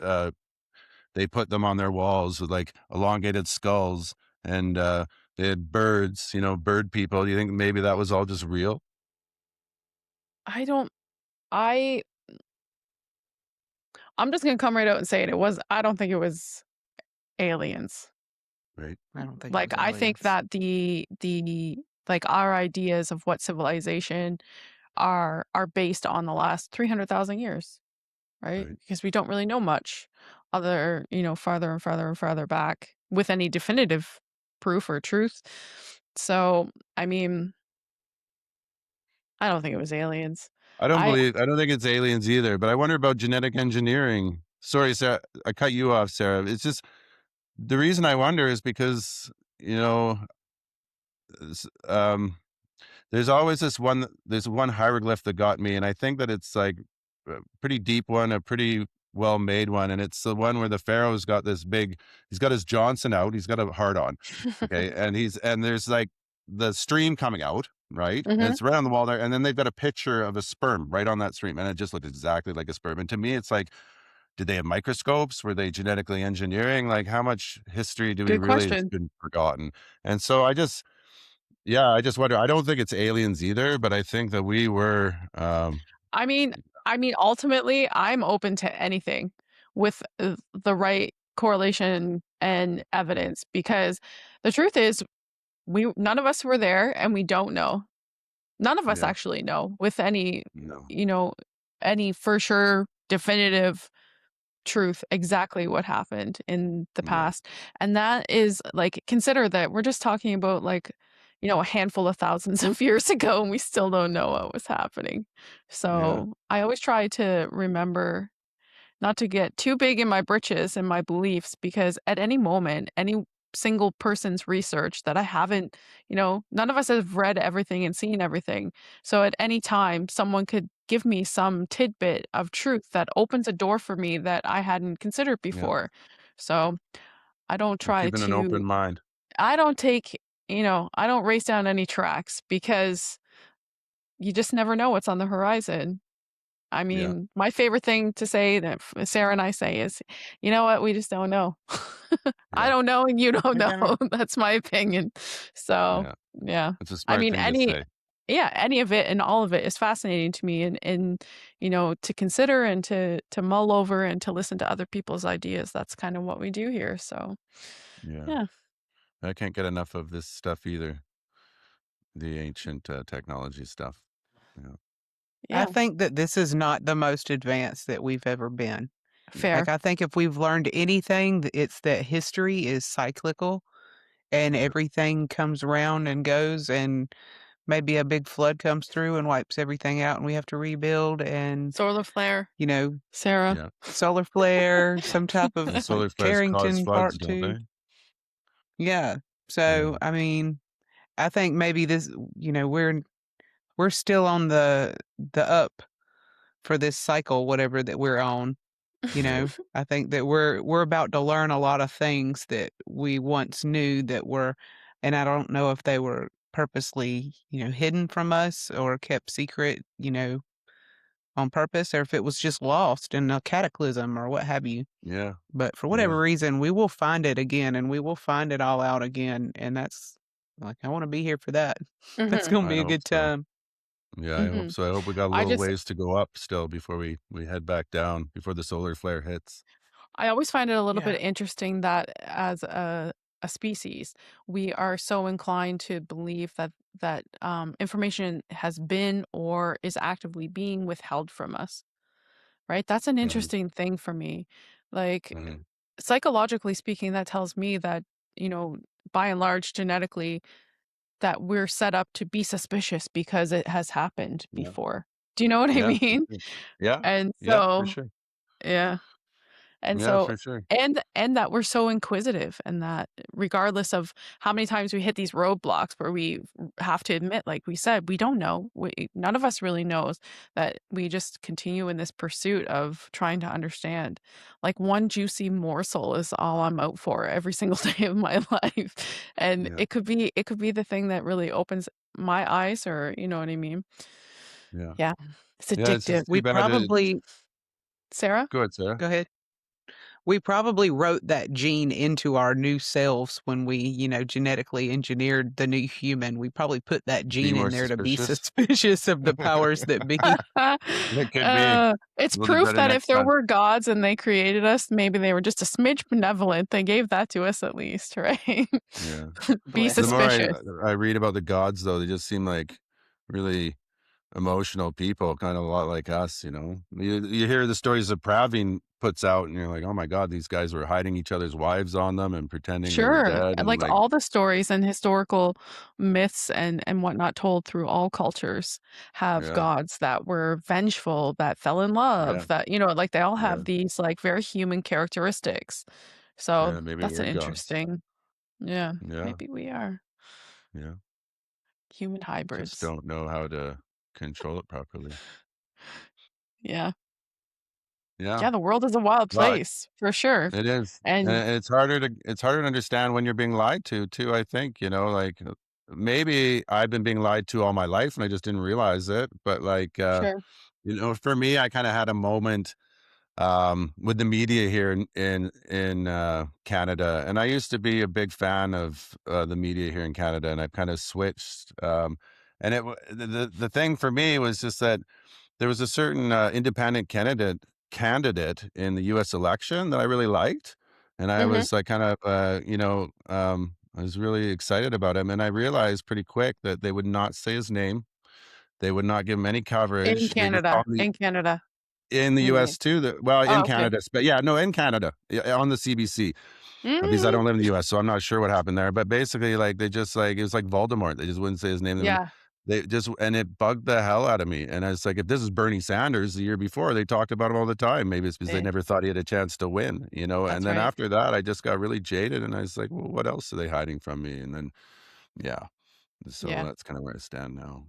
they put them on their walls with like elongated skulls and they had birds, bird people. Do you think maybe that was all just real? I don't I I'm just gonna come right out and say it. I don't think it was aliens. Right, I don't think it Like, was I think aliens. that like, our ideas of what civilization are based on the last 300,000 years, right? right. Because we don't really know much other, farther and farther and farther back with any definitive proof or truth. So, I mean, I don't think it was aliens. I I don't think it's aliens either, but I wonder about genetic engineering. Sorry, Sarah, I cut you off, Sarah. It's just the reason I wonder is because, you know, s- um, there's one hieroglyph that got me, and I think that it's like a pretty deep one, a pretty well made one, and it's the one where the pharaoh's got he's got his Johnson out, he's got a heart on, okay, and there's like the stream coming out, right, and Mhm. it's right on the wall there, and then they've got a picture of a sperm right on that stream, and it just looked exactly like a sperm, and to me, it's like, did they have microscopes? Were they genetically engineering? Like, how much history do we Good really has question. been forgotten? And so yeah, I just wonder. I don't think it's aliens either, but I think that we were. I mean ultimately, I'm open to anything with the right correlation and evidence because the truth is we none of us were there and we don't know. None of us Yeah, actually know with any, no, you know, any for sure definitive truth exactly what happened in the yeah, past. And that is like consider that we're just talking about like, a handful of thousands of years ago and we still don't know what was happening. yeah, So, I always try to remember not to get too big in my britches and my beliefs because at any moment, any single person's research that I haven't, none of us have read everything and seen everything. So at any time, someone could give me some tidbit of truth that opens a door for me that I hadn't considered yeah. before. So I don't We're try keeping an to, open mind. I don't take, I don't race down any tracks because you just never know what's on the horizon. I Yeah, mean, my favorite thing to say that Sarah and I say is, "You know what? We just don't know." I yeah, don't know and you don't We know. don't. That's my opinion. So, yeah. yeah. It's a I smart mean, thing to say. any of it and all of it is fascinating to me and to consider and to mull over and to listen to other people's ideas. That's kind of what we do here. So, Yeah, yeah. I can't get enough of this stuff either. The ancient technology stuff. Yeah, I Yeah. think that this is not the most advanced that we've ever been. Like, Fair. I think if we've learned anything, it's that history is cyclical and yeah, everything comes around and goes, and maybe a big flood comes through and wipes everything out, and we have to rebuild, and, Solar flare, you know, Sarah. yeah. solar flare, some type And of like solar flares cause Carrington floods, Part don't 2. they? Yeah. So, Yeah, I mean, I think maybe this, we're still on the up for this cycle, whatever that we're on. You know, I think that we're about to learn a lot of things that we once knew that were, and I don't know if they were purposely, hidden from us or kept secret, on purpose, or if it was just lost in a cataclysm or what have you. Yeah. But for Yeah. whatever reason, we will find it again and we will find it all out again. And that's like, I want to be here for that. That's Mhm, going to I be a hope good so. time. Yeah, I hope mhm. so. I hope we got a I little just ways to go up still before we head back down before the solar flare hits. I always find it a little Yeah. bit interesting that as a species, we are so inclined to believe that information has been or is actively being withheld from us, right? That's an Mhm. interesting thing for me. Like Mhm. psychologically speaking, that tells me that, you know, by and large, genetically, that we're set up to be suspicious because it has happened Yeah. before. Do you know what I Yeah, for mean? sure. Yeah. And Yeah, for so, sure. yeah. And Yeah, so for sure. and that we're so inquisitive and that regardless of how many times we hit these roadblocks where we have to admit, like we said, we don't know. None of us really knows that we just continue in this pursuit of trying to understand. Like one juicy morsel is all I'm out for every single day of my life. And Yeah. it could be the thing that really opens my eyes or you know what I mean? Yeah. Yeah. It's Yeah, it's addictive. just too We bad it probably Sarah? Go ahead, Sarah. Go ahead. We probably wrote that gene into our new selves when we, genetically engineered the new human. We probably put that Be gene more in there to be suspicious. suspicious of the powers that be. It could be. It's We'll be proof better that if next there time. were gods and they created us, maybe they were just a smidge benevolent. They gave that to us at least, right? Yeah. Be Bless The more them. suspicious. I read about the gods, though, they just seem like really emotional people, kind of a lot like us, you know? You hear the stories that Praveen puts out, and you're like, "Oh my god, these guys were hiding each other's wives on them and pretending they were Sure. dead," and, Like like all the stories and historical myths and whatnot told through all cultures have yeah, gods that were vengeful, that fell in yeah, love, that, like they all yeah, have these like very human characteristics. So yeah, maybe that's an we're gods. interesting. Yeah, Yeah, maybe we are yeah. human Just hybrids. don't know how to control it properly. Yeah. Yeah. Yeah, the world is a wild Well, place for sure. it is, And and it's harder to understand when you're being lied to too, I think, like, maybe I've been being lied to all my life and I just didn't realize it, but, like, sure. for me, I kinda had a moment, with the media here in Canada, and I used to be a big fan of, the media here in Canada, and I've kinda switched, and the thing for me was just that there was a certain, independent candidate in the US election that I really liked, and I Mhm. was, like, kind of, I was really excited about him, and I realized pretty quick that they would not say his name. They would not give him any In coverage. They just Canada, called the in Canada, in the you mean. US too, in Oh, okay. Canada, but yeah, no, in Canada, yeah, on the CBC, because I Mm, don't live in the US, so I'm not sure what happened there, but basically, like, they just, like it was like Voldemort, they just wouldn't say his name, yeah, they just and it bugged the hell out of me, and I was like, if this is Bernie Sanders the year before, they talked about him all the time, maybe it's because they eh, never thought he had a chance to win, and that's then right. after that, I just got really jaded, and I was like, "Well, what else are they hiding from me?" And then yeah, so Yeah, that's kinda where I stand now.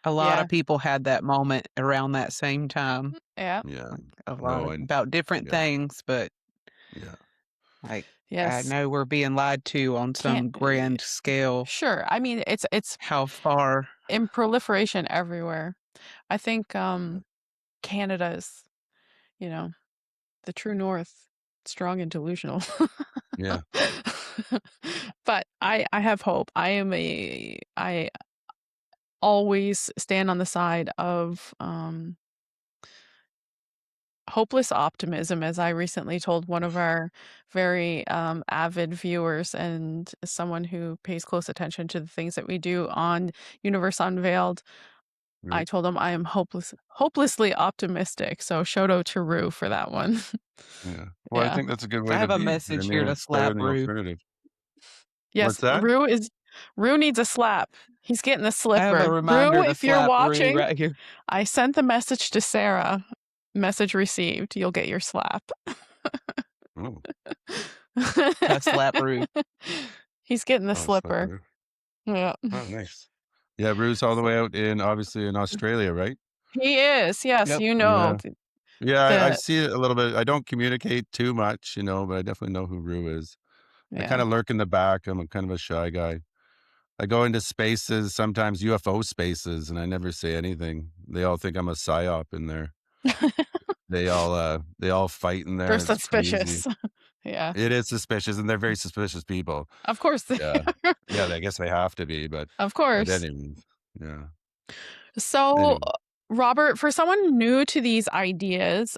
A lot yeah, of people had that moment around that same time. yeah, Yeah. Like a lot No, of and about different yeah, things, but yeah, like I yes. know we're being lied to on Can't some grand scale. sure. I mean, it's How far in proliferation everywhere. I think, Canada's, you know, the true north, strong and delusional. yeah, But I have hope. I always stand on the side of, hopeless optimism, as I recently told one of our very, avid viewers and someone who pays close attention to the things that we do on Universe Unveiled. I right. told him I am hopelessly optimistic, so shout out to Rue for that one. Yeah. Well, I Yeah. think that's a good I way to have a be. I message mean, here to it's better slap than the Rue. alternative. Yes, What's that? Rue needs a slap. He's getting the I have a slipper. Rue, reminder to if you're slap Rue watching, right here. I sent the message to Sarah. Message received. You'll get your slap. Oh, To slap Rue. He's getting the oh, slap slipper. her. Yeah. Oh, nice. Yeah, Rue's all the way out obviously in Australia, right? He is, yes, Yep. you know, Yeah. Yeah, I the see it a little bit. I don't communicate too much, but I definitely know who Rue is. I yeah. kinda lurk in the back. I'm a kind of a shy guy. I go into spaces, sometimes UFO spaces, and I never say anything. They all think I'm a psyop in there. They all fight in They're there, it's crazy. suspicious. Yeah, It is suspicious, and they're very suspicious people. of course they Yeah. are. Yeah, I guess they have to be, Of but course. anyways, yeah. So, Anyway, Robert, for someone new to these ideas,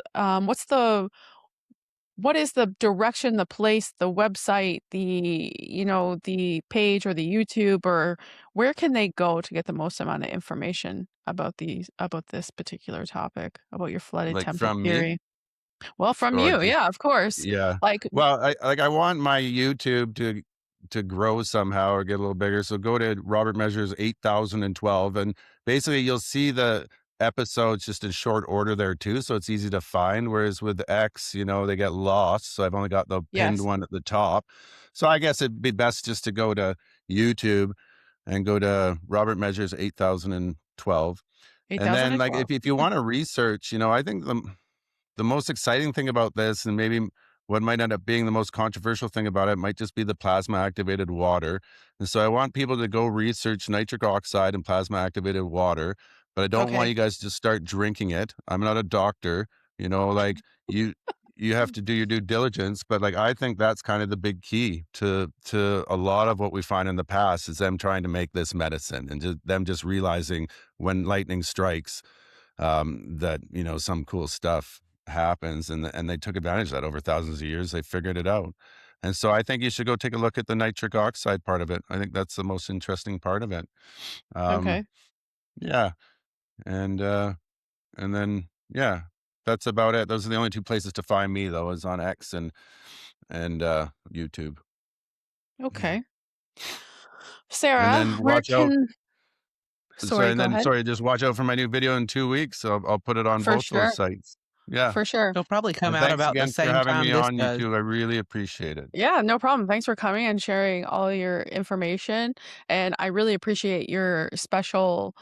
what is the direction, the place, the website, the page or the YouTube, or where can they go to get the most amount of information about this particular topic, about your flooded like, temple from me theory? Well, from or you, just yeah, of course. yeah. Like, Well, I want my YouTube to grow somehow or get a little bigger, so go to Robert Measures 8012, and basically you'll see the episodes just in short order there too, so it's easy to find, whereas with X, they get lost, so I've only got the pinned yes, one at the top. So I guess it'd be best just to go to YouTube and go to Robert Measures 8012. And then, like, 8012. if you wanna research, I think the most exciting thing about this, and maybe what might end up being the most controversial thing about it, might just be the plasma activated water. And so I want people to go research nitric oxide and plasma activated water, but I don't want Okay. you guys to start drinking it. I'm not a doctor, like you you have to do your due diligence, but like I think that's kind of the big key to a lot of what we find in the past is them trying to make this medicine and them just realizing when lightning strikes that some cool stuff happens, and they took advantage of that over thousands of years. They figured it out, and so I think you should go take a look at the nitric oxide part of it. I think that's the most interesting part of it. Um, Okay. yeah, and then yeah, that's about it. Those are the only two places to find me though, is on X and YouTube. Yeah, Okay. and Sarah, then where watch out. can Sorry, sorry, and go then ahead. sorry, just watch out for my new video in 2 weeks. I'll put it on For both those sure. sites. Yeah. For sure. It'll probably come And out thanks about the again for same having time me this on does. YouTube. I really appreciate it. Yeah, no problem. Thanks for coming and sharing all your information. And I really appreciate your special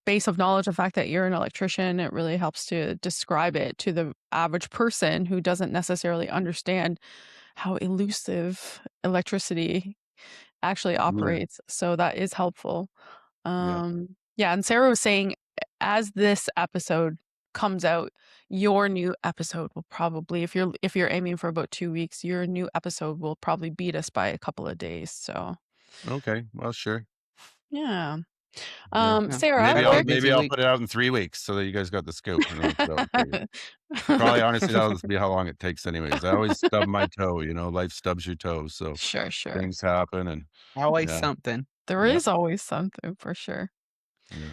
base of knowledge, the fact that you're an electrician. It really helps to describe it to the average person who doesn't necessarily understand how elusive electricity actually Yeah, operates. So that is helpful. yeah. Yeah, and Sarah was saying as this episode comes out, your new episode will probably, if you're aiming for about 2 weeks, your new episode will probably beat us by a couple of days. So Okay, well, sure. yeah. Yeah. Yeah, Sarah, I've Maybe got a I'll where maybe busy I'll week. put it out in 3 weeks so that you guys got the scoop, and then I'll put it out in 3 weeks. Probably, honestly, that'll just be how long it takes anyways. I always stub my toe, life stubs your toe, so Sure, sure. things happen, and Always yeah, something. There yep, is always something for sure. yeah.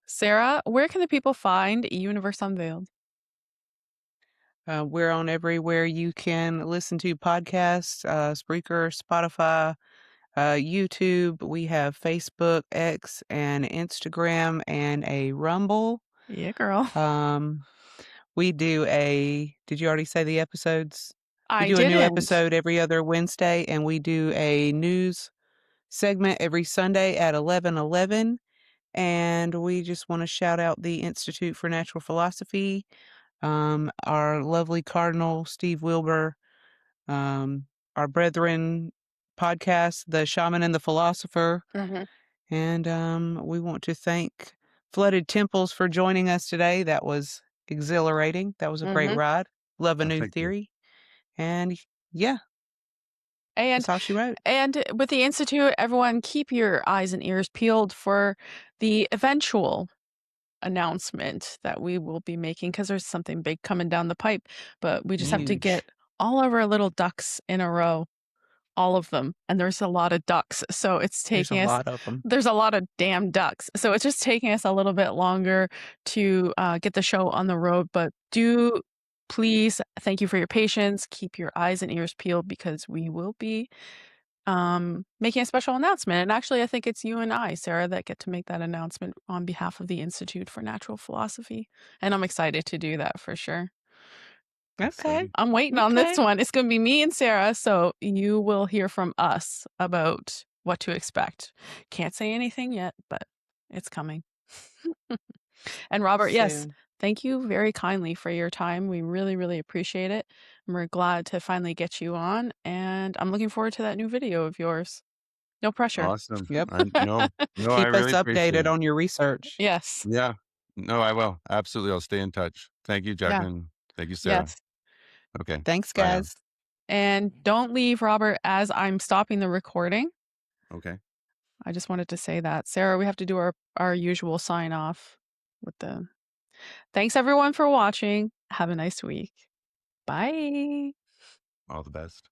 Sarah, where can the people find Universe Unveiled? We're on everywhere you can listen to podcasts, Spreaker, Spotify, YouTube. We have Facebook, X, and Instagram, and a Rumble. Yeah, girl. Um, we do a did you already say the episodes? We I do a new didn't. episode every other Wednesday, and we do a news segment every Sunday at 11:11. And we just want to shout out the Institute for Natural Philosophy, our lovely Cardinal Steve Wilbur, um, our brethren podcast, The Shaman and the Philosopher. Mhm. And we want to thank Flooded Temples for joining us today. That was exhilarating. That was a great Mhm. ride. Love a Oh, new thank you. theory. And yeah, And that's all she wrote. And with the Institute, everyone keep your eyes and ears peeled for the eventual announcement that we will be making because there's something big coming down the pipe. But we just have to Huge. get all of our little ducks in a row, all of them. And there's a lot of ducks. So it's There's a taking us, lot of them. there's a lot of damn ducks. So it's just taking us a little bit longer to get the show on the road. But do please, thank you for your patience. Keep your eyes and ears peeled because we will be making a special announcement. And actually, I think it's you and I, Sarah, that get to make that announcement on behalf of the Institute for Natural Philosophy. And I'm excited to do that for sure. Okay. Exciting. I'm waiting on this Okay. one. It's going to be me and Sarah. So you will hear from us about what to expect. Can't say anything yet, but it's coming. And Robert, yes, Soon. thank you very kindly for your time. We really, really appreciate it. And we're glad to finally get you on. And I'm looking forward to that new video of yours. No pressure. Awesome. Yep. No, I Keep us really appreciate updated it. on your research. Yes. Yeah. No, I will. Absolutely. I'll stay in touch. Thank you, Yeah. Jacqueline. Thank you, Sarah. Yes. Okay. Thanks, Bye now. guys. And don't leave, Robert, as I'm stopping the recording. Okay. I just wanted to say that. Sarah, we have to do our usual sign off with the thanks everyone for watching. Have a nice week. Bye. All the best.